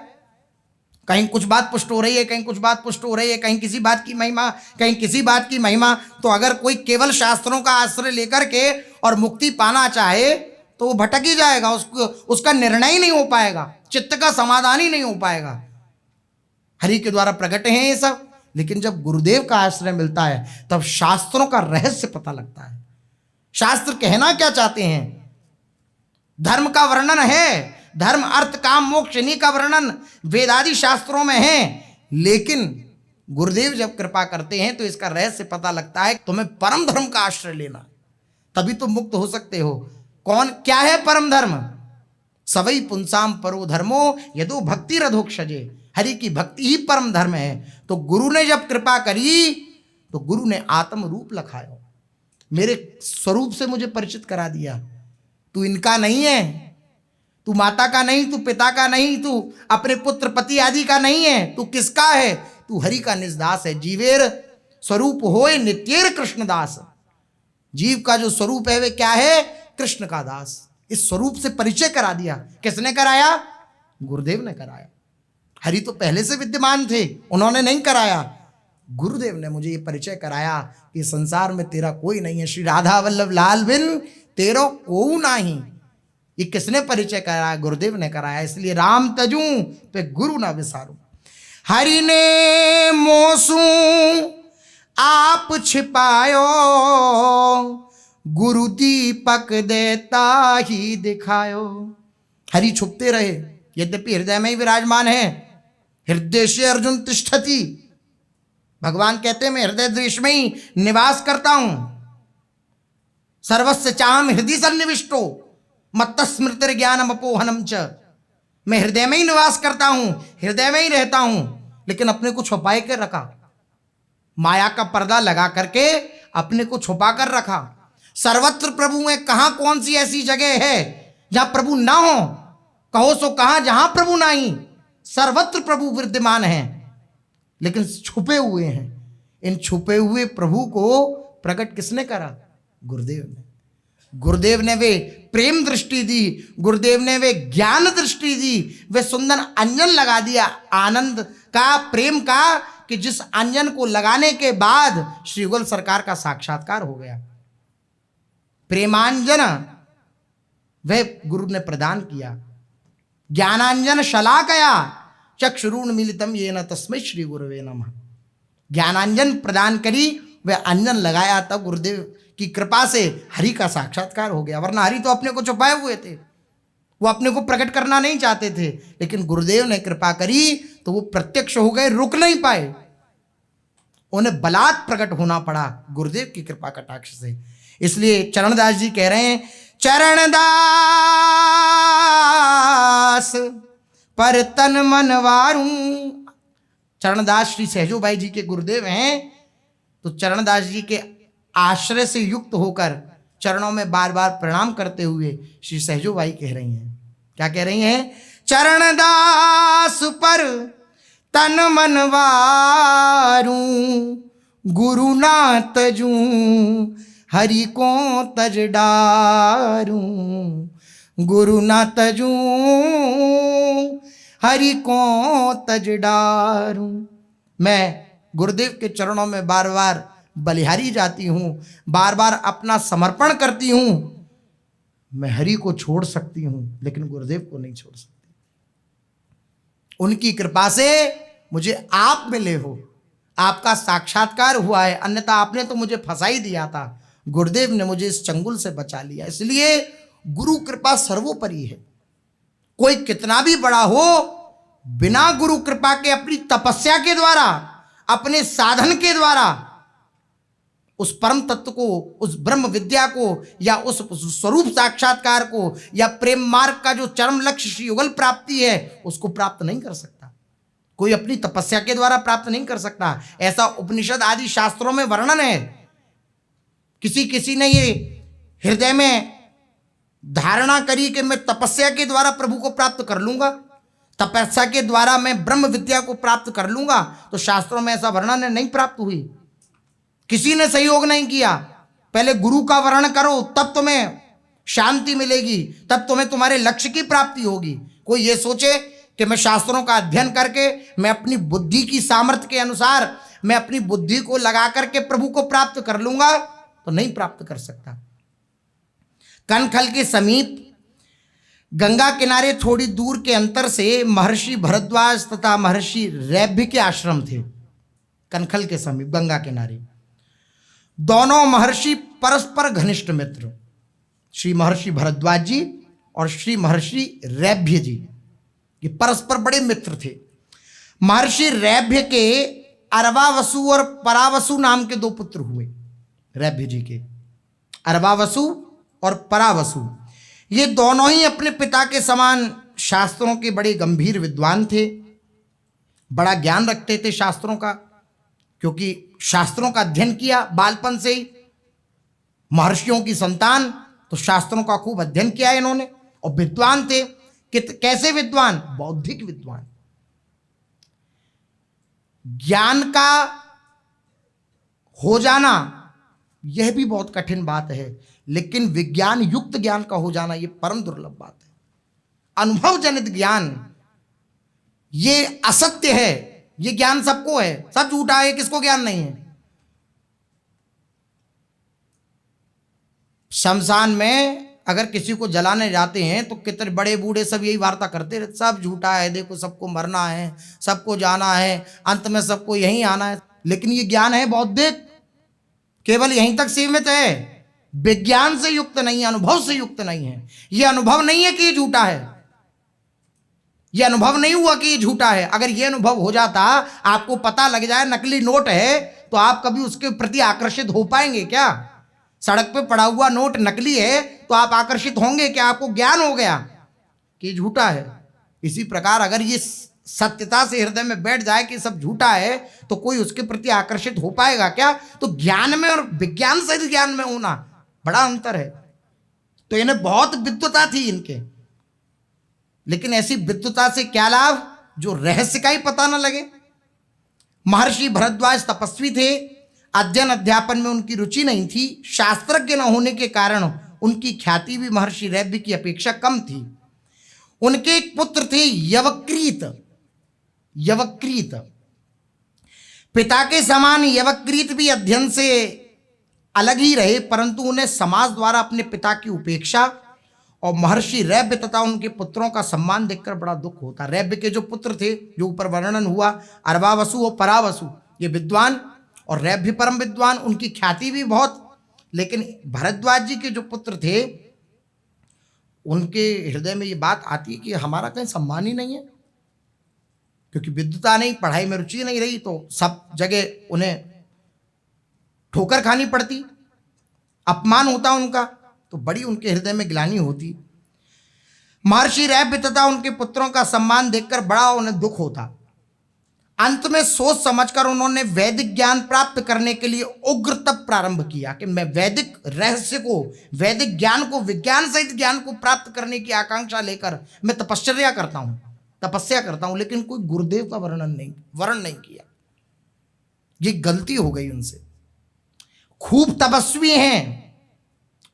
कहीं कुछ बात पुष्ट हो रही है, कहीं कुछ बात पुष्ट हो रही है, कहीं किसी बात की महिमा, कहीं किसी बात की महिमा। तो अगर कोई केवल शास्त्रों का आश्रय लेकर के और मुक्ति पाना चाहे तो वो भटक ही जाएगा, उसका निर्णय ही नहीं हो पाएगा, चित्त का समाधान ही नहीं हो पाएगा। हरि के द्वारा प्रकट हैं ये सब। लेकिन जब गुरुदेव का आश्रय मिलता है तब शास्त्रों का रहस्य पता लगता है। शास्त्र कहना क्या चाहते हैं? धर्म का वर्णन है, धर्म अर्थ काम मोक्ष इन्हीं का वर्णन वेदादि शास्त्रों में है, लेकिन गुरुदेव जब कृपा करते हैं तो इसका रहस्य पता लगता है। तुम्हें परम धर्म का आश्रय लेना, तभी तुम मुक्त हो सकते हो। कौन क्या है परम धर्म? सवई पुंसाम परो धर्मो यदो भक्ति रधोक्षजे, हरि की भक्ति ही परम धर्म है। तो गुरु ने जब कृपा करी तो गुरु ने आत्म रूप लखाया, मेरे स्वरूप से मुझे परिचित करा दिया। तू इनका नहीं है, तू माता का नहीं, तू पिता का नहीं, तू अपने पुत्र पति आदि का नहीं है, तू किसका है? तू हरि का निजदास है। जीवेर स्वरूप होए नित्येर कृष्णदास, जीव का जो स्वरूप है वे क्या है? कृष्ण का दास। इस स्वरूप से परिचय करा दिया। किसने कराया? गुरुदेव ने कराया। हरि तो पहले से विद्यमान थे, उन्होंने नहीं कराया, गुरुदेव ने मुझे ये परिचय कराया कि संसार में तेरा कोई नहीं है, श्री राधा वल्लभ लाल बिन तेरो कोऊ नाही। ये किसने परिचय कराया? गुरुदेव ने कराया। इसलिए राम तजू पे गुरु ना विसारू, हरि ने मोसू आप छिपायो, गुरु दीपक देता ही दिखायो। हरि छुपते रहे, यद्यपि हृदय में ही विराजमान है। हृदय से अर्जुन तिष्ठति, भगवान कहते हैं मैं हृदय देश में ही निवास करता हूं। सर्वस्य चाहम हृदय सन्निविष्टो मत्त स्मृतिर ज्ञानम अपोहनम च, मैं हृदय में ही निवास करता हूं, हृदय में ही रहता हूं, लेकिन अपने को छुपाए कर रखा, माया का पर्दा लगा करके अपने को छुपा कर रखा। सर्वत्र प्रभु है, कहां कौन सी ऐसी जगह है जहां प्रभु ना हो? कहो सो कहां जहां प्रभु नहीं। सर्वत्र प्रभु विद्यमान है, लेकिन छुपे हुए हैं। इन छुपे हुए प्रभु को प्रकट किसने करा? गुरुदेव ने। गुरुदेव ने वे प्रेम दृष्टि दी, गुरुदेव ने वे ज्ञान दृष्टि दी, वे सुंदर अंजन लगा दिया आनंद का, प्रेम का, कि जिस अंजन को लगाने के बाद श्री युगल सरकार का साक्षात्कार हो गया। प्रेमांजन वह गुरु ने प्रदान किया। ज्ञानांजन शलाकया चक्षुरुण मिलितम येन तस्मै श्री गुरुवे नमः। ज्ञानांजन प्रदान करी, वह अंजन लगाया, तब गुरुदेव की कृपा से हरि का साक्षात्कार हो गया। वरना हरि तो अपने को छुपाए हुए थे, वो अपने को प्रकट करना नहीं चाहते थे, लेकिन गुरुदेव ने कृपा करी तो वो प्रत्यक्ष हो गए, रुक नहीं पाए, उन्हें बलात् प्रकट होना पड़ा गुरुदेव की कृपा कटाक्ष से। इसलिए चरणदास जी कह रहे हैं, चरणदास पर तन मन वारूं। चरणदास श्री सहजो भाई जी के गुरुदेव हैं, तो चरणदास जी के आश्रय से युक्त होकर चरणों में बार बार प्रणाम करते हुए श्री सहजो भाई कह रही हैं, क्या कह रही हैं? चरणदास पर तन मन वारूं, गुरु ना तजूं हरि को तज डारूं, गुरु ना तजूं हरि को तज डारूं। मैं गुरुदेव के चरणों में बार बार बलिहारी जाती हूँ, बार बार अपना समर्पण करती हूँ। मैं हरि को छोड़ सकती हूँ, लेकिन गुरुदेव को नहीं छोड़ सकती। उनकी कृपा से मुझे आप मिले हो, आपका साक्षात्कार हुआ है, अन्यथा आपने तो मुझे फंसा ही दिया था। गुरुदेव ने मुझे इस चंगुल से बचा लिया। इसलिए गुरु कृपा सर्वोपरि है। कोई कितना भी बड़ा हो, बिना गुरु कृपा के, अपनी तपस्या के द्वारा, अपने साधन के द्वारा उस परम तत्व को, उस ब्रह्म विद्या को, या उस स्वरूप साक्षात्कार को, या प्रेम मार्ग का जो चरम लक्ष्य श्री युगल प्राप्ति है, उसको प्राप्त नहीं कर सकता। कोई अपनी तपस्या के द्वारा प्राप्त नहीं कर सकता। ऐसा उपनिषद आदि शास्त्रों में वर्णन है। किसी ने ये हृदय में धारणा करी कि मैं तपस्या के द्वारा प्रभु को प्राप्त कर लूंगा, तपस्या के द्वारा मैं ब्रह्म विद्या को प्राप्त कर लूंगा, तो शास्त्रों में ऐसा वर्णन नहीं प्राप्त हुई। किसी ने सहयोग नहीं किया। पहले गुरु का वर्णन करो, तब तुम्हें शांति मिलेगी, तब तुम्हें तुम्हारे लक्ष्य की प्राप्ति होगी। कोई ये सोचे कि मैं शास्त्रों का अध्ययन करके, मैं अपनी बुद्धि की सामर्थ्य के अनुसार, मैं अपनी बुद्धि को लगा करके प्रभु को प्राप्त कर लूंगा, तो नहीं प्राप्त कर सकता। कनखल के समीप गंगा किनारे थोड़ी दूर के अंतर से महर्षि भरद्वाज तथा महर्षि रैभ्य के आश्रम थे। कनखल के समीप गंगा किनारे। दोनों महर्षि परस्पर घनिष्ठ मित्र, श्री महर्षि भरद्वाज जी और श्री महर्षि रैभ्य जी, ये परस्पर बड़े मित्र थे। महर्षि रैभ्य के अरवावसु और परावसु नाम के दो पुत्र हुए। रैभ्य जी के अरवावसु और परावसु, ये दोनों ही अपने पिता के समान शास्त्रों के बड़े गंभीर विद्वान थे, बड़ा ज्ञान रखते थे शास्त्रों का, क्योंकि शास्त्रों का अध्ययन किया बालपन से ही। महर्षियों की संतान तो शास्त्रों का खूब अध्ययन किया इन्होंने, और विद्वान थे। कैसे विद्वान? बौद्धिक विद्वान। ज्ञान का हो जाना यह भी बहुत कठिन बात है, लेकिन विज्ञान युक्त ज्ञान का हो जाना यह परम दुर्लभ बात है। अनुभव जनित ज्ञान ये असत्य है, ये ज्ञान सबको है, सब झूठा है, किसको ज्ञान नहीं है? शमशान में अगर किसी को जलाने जाते हैं तो कितने बड़े बूढ़े सब यही वार्ता करते रहते, सब झूठा है, देखो सबको मरना है, सबको जाना है, अंत में सबको यहीं आना है। लेकिन ये ज्ञान है बौद्धिक, केवल यहीं तक सीमित है, विज्ञान से युक्त नहीं है, अनुभव से युक्त नहीं है। ये अनुभव नहीं है कि ये झूठा है, ये अनुभव नहीं हुआ कि ये झूठा है। अगर ये अनुभव हो जाता, आपको पता लग जाए नकली नोट है, तो आप कभी उसके प्रति आकर्षित हो पाएंगे क्या? सड़क पे पड़ा हुआ नोट नकली है तो आप आकर्षित होंगे क्या? आपको ज्ञान हो गया कि झूठा है। इसी प्रकार अगर ये सत्यता से हृदय में बैठ जाए कि सब झूठा है, तो कोई उसके प्रति आकर्षित हो पाएगा क्या? तो ज्ञान में और विज्ञान से ज्ञान में होना बड़ा अंतर है। तो इन्हें बहुत विद्वता थी इनके, लेकिन ऐसी विद्वता से क्या लाभ जो रहस्य का ही पता न लगे। महर्षि भरद्वाज तपस्वी थे, अध्ययन अध्यापन में उनकी रुचि नहीं थी, शास्त्रज्ञ न होने के कारण उनकी ख्याति भी महर्षि रैभ्य की अपेक्षा कम थी। उनके एक पुत्र थे यवक्रीत। यवक्रीत पिता के समान यवक्रीत भी अध्ययन से अलग ही रहे, परंतु उन्हें समाज द्वारा अपने पिता की उपेक्षा और महर्षि रैभ्य तथा उनके पुत्रों का सम्मान देखकर बड़ा दुख होता। रैभ्य के जो पुत्र थे, जो ऊपर वर्णन हुआ, अरवावसु और परावसु, ये विद्वान, और रैभ्य परम विद्वान, उनकी ख्याति भी बहुत। लेकिन भरद्वाज जी के जो पुत्र थे, उनके हृदय में ये बात आती है कि हमारा कहीं सम्मान ही नहीं है, क्योंकि विद्वता नहीं, पढ़ाई में रुचि नहीं रही, तो सब जगह उन्हें ठोकर खानी पड़ती, अपमान होता उनका, तो बड़ी उनके हृदय में ग्लानि होती। महर्षि रैभ्य तथा उनके पुत्रों का सम्मान देखकर बड़ा उन्हें दुख होता। अंत में सोच समझकर उन्होंने वैदिक ज्ञान प्राप्त करने के लिए उग्र तप प्रारंभ किया कि मैं वैदिक रहस्य को, वैदिक ज्ञान को, विज्ञान सहित ज्ञान को प्राप्त करने की आकांक्षा लेकर मैं तपस्या करता हूं, लेकिन कोई गुरुदेव का वर्ण नहीं किया। ये गलती हो गई उनसे। खूब तपस्वी हैं,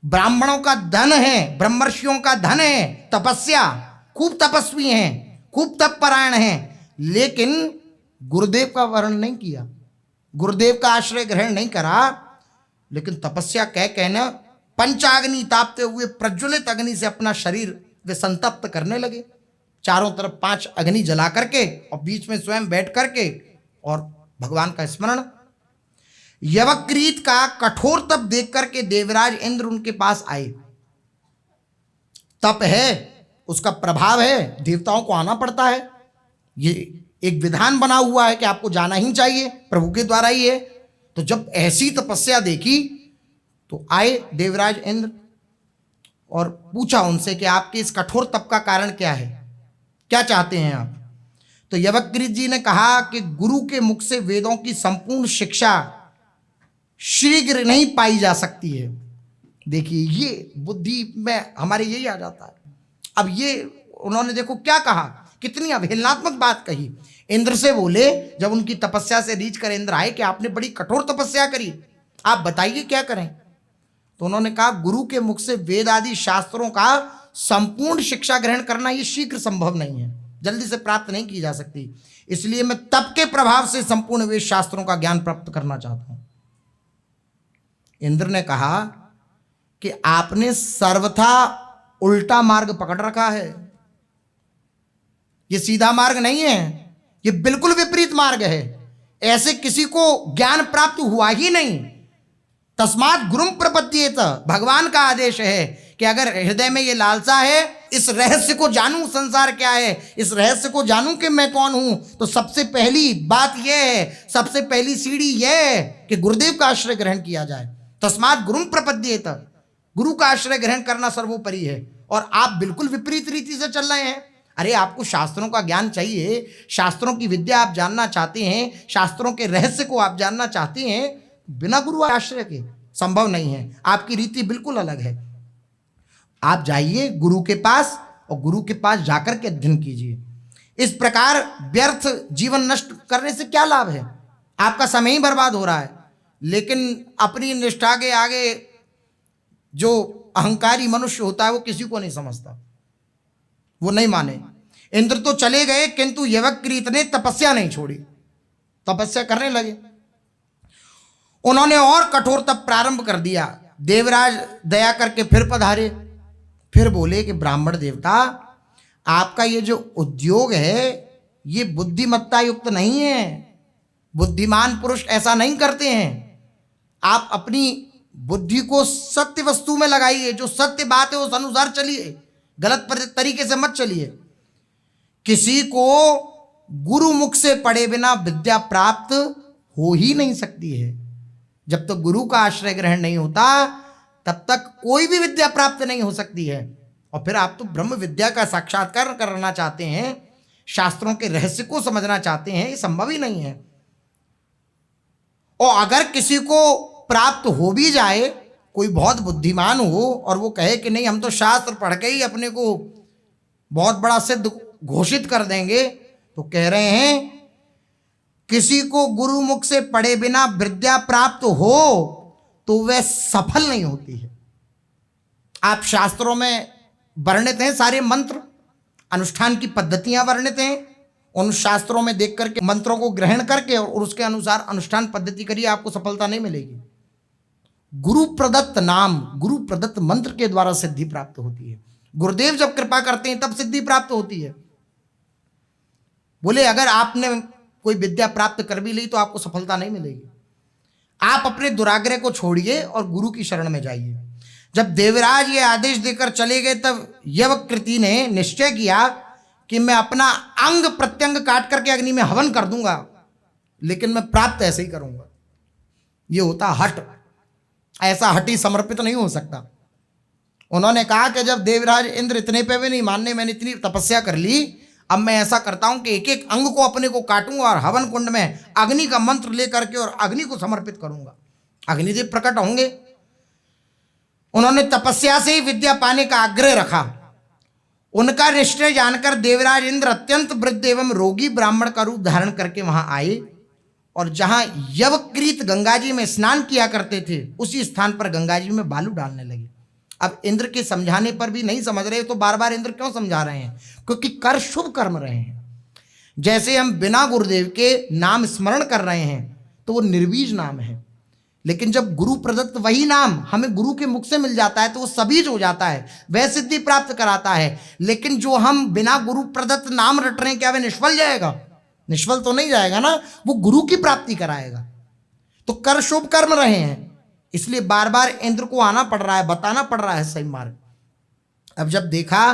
ब्राह्मणों का धन है, ब्रह्मर्षियों का धन है तपस्या, खूब तपस्वी हैं, खूब तपपरायण हैं, लेकिन गुरुदेव का वर्ण नहीं किया, गुरुदेव का आश्रय ग्रहण नहीं करा। लेकिन तपस्या कहना, पंचाग्नि तापते हुए प्रज्वलित अग्नि से अपना शरीर वे संतप्त करने लगे। चारों तरफ 5 अग्नि जला करके और बीच में स्वयं बैठ करके और भगवान का स्मरण। यवक्रीत का कठोर तप देख करके देवराज इंद्र उनके पास आए। तप है, उसका प्रभाव है, देवताओं को आना पड़ता है, ये एक विधान बना हुआ है कि आपको जाना ही चाहिए, प्रभु के द्वारा ही है। तो जब ऐसी तपस्या देखी तो आए देवराज इंद्र और पूछा उनसे कि आपके इस कठोर तप का कारण क्या है, क्या चाहते हैं आप? तो यवक्रीत जी ने कहा कि गुरु के मुख से वेदों की संपूर्ण शिक्षा शीघ्र नहीं पाई जा सकती है। देखिए, ये बुद्धि में हमारे यही आ जाता है। अब ये उन्होंने देखो क्या कहा, कितनी अवहेलनात्मक बात कही। इंद्र से बोले, जब उनकी तपस्या से रीझ कर इंद्र आए कि आपने बड़ी कठोर तपस्या करी, आप बताइए क्या करें? तो उन्होंने कहा, गुरु के मुख से वेद आदि शास्त्रों का संपूर्ण शिक्षा ग्रहण करना ये शीघ्र संभव नहीं है, जल्दी से प्राप्त नहीं की जा सकती, इसलिए मैं तप के प्रभाव से संपूर्ण वेद शास्त्रों का ज्ञान प्राप्त करना चाहता हूं। इंद्र ने कहा कि आपने सर्वथा उल्टा मार्ग पकड़ रखा है, ये सीधा मार्ग नहीं है, ये बिल्कुल विपरीत मार्ग है। ऐसे किसी को ज्ञान प्राप्त हुआ ही नहीं। तस्मात् गुरुम प्रपद्येत, भगवान का आदेश है कि अगर हृदय में ये लालसा है, इस रहस्य को जानूं संसार क्या है, इस रहस्य को जानूं कि मैं कौन हूं, तो सबसे पहली बात यह है, सबसे पहली सीढ़ी यह है कि गुरुदेव का आश्रय ग्रहण किया जाए। तस्मात् गुरुम प्रपद्येत, गुरु का आश्रय ग्रहण करना सर्वोपरि है। और आप बिल्कुल विपरीत रीति से चल रहे हैं। अरे आपको शास्त्रों का ज्ञान चाहिए, शास्त्रों की विद्या आप जानना चाहते हैं, शास्त्रों के रहस्य को आप जानना चाहते हैं, बिना गुरु आश्रय के संभव नहीं है। आपकी रीति बिल्कुल अलग है। आप जाइए गुरु के पास और गुरु के पास जाकर के अध्ययन कीजिए। इस प्रकार व्यर्थ जीवन नष्ट करने से क्या लाभ है? आपका समय ही बर्बाद हो रहा है। लेकिन अपनी निष्ठा के आगे जो अहंकारी मनुष्य होता है वो किसी को नहीं समझता, वो नहीं माने। इंद्र तो चले गए किंतु यवक्रीत ने तपस्या नहीं छोड़ी, तपस्या करने लगे। उन्होंने और कठोर तप प्रारंभ कर दिया। देवराज दया करके फिर पधारे, फिर बोले कि ब्राह्मण देवता, आपका ये जो उद्योग है ये बुद्धिमत्ता युक्त नहीं है। बुद्धिमान पुरुष ऐसा नहीं करते हैं। आप अपनी बुद्धि को सत्य वस्तु में लगाइए, जो सत्य बात है उस अनुसार चलिए, गलत तरीके से मत चलिए। किसी को गुरु मुख से पढ़े बिना विद्या प्राप्त हो ही नहीं सकती है। जब तक गुरु का आश्रय ग्रहण नहीं होता तब तक कोई भी विद्या प्राप्त नहीं हो सकती है। और फिर आप तो ब्रह्म विद्या का साक्षात्कार करना चाहते हैं, शास्त्रों के रहस्य को समझना चाहते हैं, ये संभव ही नहीं है। और अगर किसी को प्राप्त हो भी जाए, कोई बहुत बुद्धिमान हो और वो कहे कि नहीं हम तो शास्त्र पढ़ के ही अपने को बहुत बड़ा सिद्ध घोषित कर देंगे, तो कह रहे हैं किसी को गुरु मुख से पढ़े बिना विद्या प्राप्त हो तो वह सफल नहीं होती है। आप शास्त्रों में वर्णित हैं सारे मंत्र, अनुष्ठान की पद्धतियां वर्णित हैं। उन शास्त्रों में देख करके मंत्रों को ग्रहण करके और उसके अनुसार अनुष्ठान पद्धति करिए, आपको सफलता नहीं मिलेगी। गुरु प्रदत्त नाम, गुरु प्रदत्त मंत्र के द्वारा सिद्धि प्राप्त होती है। गुरुदेव जब कृपा करते हैं तब सिद्धि प्राप्त होती है। बोले अगर आपने कोई विद्या प्राप्त कर भी ली तो आपको सफलता नहीं मिलेगी। आप अपने दुराग्रह को छोड़िए और गुरु की शरण में जाइए। जब देवराज ये आदेश देकर चले गए तब यवकृति ने निश्चय किया कि मैं अपना अंग प्रत्यंग काट करके अग्नि में हवन कर दूंगा, लेकिन मैं प्राप्त ऐसे ही करूंगा। ये होता हठ, ऐसा हठी समर्पित नहीं हो सकता। उन्होंने कहा कि जब देवराज इंद्र इतने पे भी नहीं मानने, मैंने इतनी तपस्या कर ली, अब मैं ऐसा करता हूं कि एक एक अंग को अपने को काटूंगा और हवन कुंड में अग्नि का मंत्र लेकर के और अग्नि को समर्पित करूंगा। अग्निदेव प्रकट होंगे। उन्होंने तपस्या से ही विद्या पाने का आग्रह रखा। उनका निश्चय जानकर देवराज इंद्र अत्यंत वृद्ध एवं रोगी ब्राह्मण का रूप धारण करके वहां आए और जहां यवकृत गंगा जी में स्नान किया करते थे उसी स्थान पर गंगा जी में बालू डालने लगे। अब इंद्र के समझाने पर भी नहीं समझ रहे तो बार बार इंद्र क्यों समझा रहे हैं? क्योंकि कर शुभ कर्म रहे हैं। जैसे हम बिना गुरुदेव के नाम स्मरण कर रहे हैं तो वो निर्बीज नाम है, लेकिन जब गुरु प्रदत्त वही नाम हमें गुरु के मुख से मिल जाता है तो वो सबीज हो जाता है, वह सिद्धि प्राप्त कराता है। लेकिन जो हम बिना गुरु प्रदत्त नाम रट रहे हैं, क्या वह निष्फल जाएगा? निष्फल तो नहीं जाएगा ना, वो गुरु की प्राप्ति कराएगा। तो कर शुभ कर्म रहे हैं, इसलिए बार बार इंद्र को आना पड़ रहा है, बताना पड़ रहा है सही मार्ग। अब जब देखा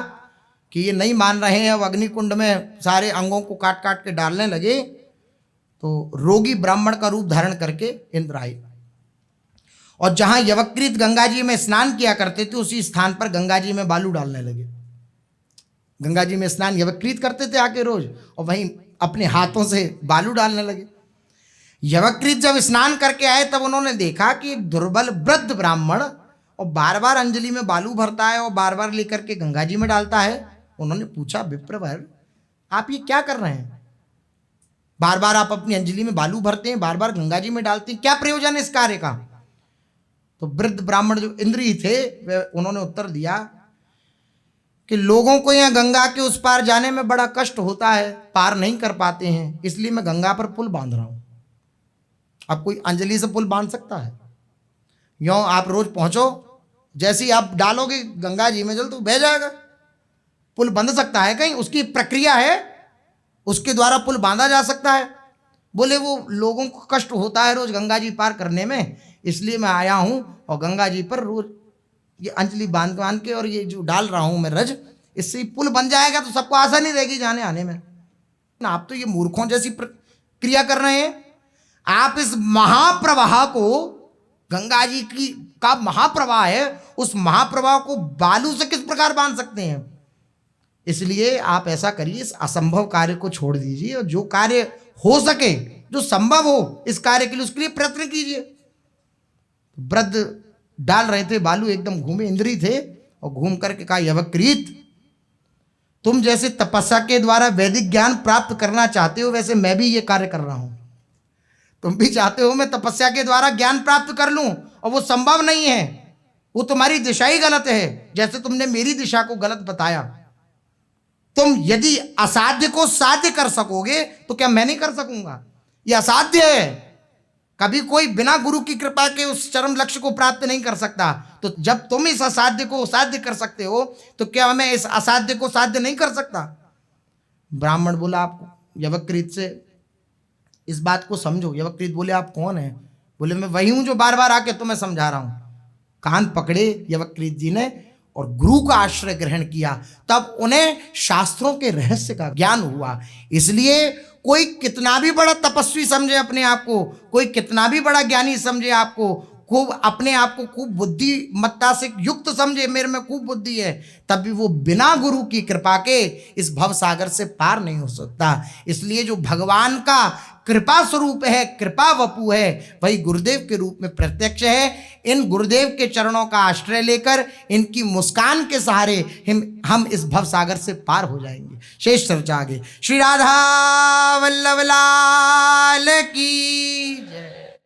कि ये नहीं मान रहे हैं, अब अग्निकुंड में सारे अंगों को काट काट के डालने लगे, तो रोगी ब्राह्मण का रूप धारण करके इंद्र आए और जहां यवकृत गंगा जी में स्नान किया करते थे उसी स्थान पर गंगा जी में बालू डालने लगे। गंगा जी में स्नान यवकृत करते थे आके रोज, और वहीं अपने हाथों से बालू डालने लगे। यवकृत जब स्नान करके आए तब उन्होंने देखा कि एक दुर्बल वृद्ध ब्राह्मण और बार बार अंजलि में बालू भरता है और बार बार लेकर के गंगा जी में डालता है। उन्होंने पूछा, विप्रवर आप ये क्या कर रहे हैं? बार बार आप अपनी अंजलि में बालू भरते हैं, बार बार गंगा जी में डालते हैं, क्या प्रयोजन है इस कार्य का? तो वृद्ध ब्राह्मण जो इंद्रिय थे उन्होंने उत्तर दिया कि लोगों को यहाँ गंगा के उस पार जाने में बड़ा कष्ट होता है, पार नहीं कर पाते हैं, इसलिए मैं गंगा पर पुल बांध रहा हूं। अब कोई अंजलि से पुल बांध सकता है? यूं आप रोज पहुंचो, जैसे ही आप डालोगे गंगा जी में जल तो बह जाएगा। पुल बंध सकता है कहीं? उसकी प्रक्रिया है, उसके द्वारा पुल बांधा जा सकता है। बोले वो लोगों को कष्ट होता है रोज गंगा जी पार करने में, इसलिए मैं आया हूं और गंगा जी पर रोज ये अंजलि बांध के और ये जो डाल रहा हूं मैं रज, इससे पुल बन जाएगा तो सबको आसानी रहेगी जाने आने में। आप तो ये मूर्खों जैसी क्रिया कर रहे हैं। आप इस महाप्रवाह को, गंगा जी की का महाप्रवाह है, उस महाप्रवाह को बालू से किस प्रकार बांध सकते हैं? इसलिए आप ऐसा करिए, इस असंभव कार्य को छोड़ दीजिए और जो कार्य हो सके, जो संभव हो इस कार्य के लिए, उसके लिए प्रयत्न कीजिए। वृद्ध डाल रहे थे बालू, एकदम घूमे इंद्री थे और घूम करके कहा, यवक्रीत, तुम जैसे तपस्या के द्वारा वैदिक ज्ञान प्राप्त करना चाहते हो, वैसे मैं भी ये कार्य कर रहा हूं। तुम भी चाहते हो मैं तपस्या के द्वारा ज्ञान प्राप्त कर लूं, और वो संभव नहीं है, वो तुम्हारी दिशा ही गलत है, जैसे तुमने मेरी दिशा को गलत बताया। तुम यदि असाध्य को साध्य कर सकोगे तो क्या मैं नहीं कर सकूंगा? ये असाध्य है, कभी कोई बिना गुरु की कृपा के उस चरम लक्ष्य को प्राप्त नहीं कर सकता। तो जब तुम इस असाध्य को साध्य कर सकते हो तो क्या मैं इस असाध्य को साध्य नहीं कर सकता? ब्राह्मण बोला, आप यवक्रीत से इस बात को समझो। यवक्रीत बोले, आप कौन है? बोले, मैं वही हूं जो बार बार आके तुम्हें समझा रहा हूं। कान पकड़े यवक्रीत जी ने और गुरु का आश्रय ग्रहण किया, तब उन्हें शास्त्रों के रहस्य का ज्ञान हुआ। इसलिए कोई कितना भी बड़ा तपस्वी समझे अपने आप को, कोई कितना भी बड़ा ज्ञानी समझे आपको, खूब अपने आप को खूब बुद्धिमत्ता से युक्त समझे, मेरे में खूब बुद्धि है, तब भी वो बिना गुरु की कृपा के इस भव सागर से पार नहीं हो सकता। इसलिए जो भगवान का कृपा स्वरूप है, कृपा वपु है, वही गुरुदेव के रूप में प्रत्यक्ष है। इन गुरुदेव के चरणों का आश्रय लेकर, इनकी मुस्कान के सहारे हम इस भव सागर से पार हो जाएंगे। शेष चर्चा आगे। श्री राधा वल्लभ लाल की जय।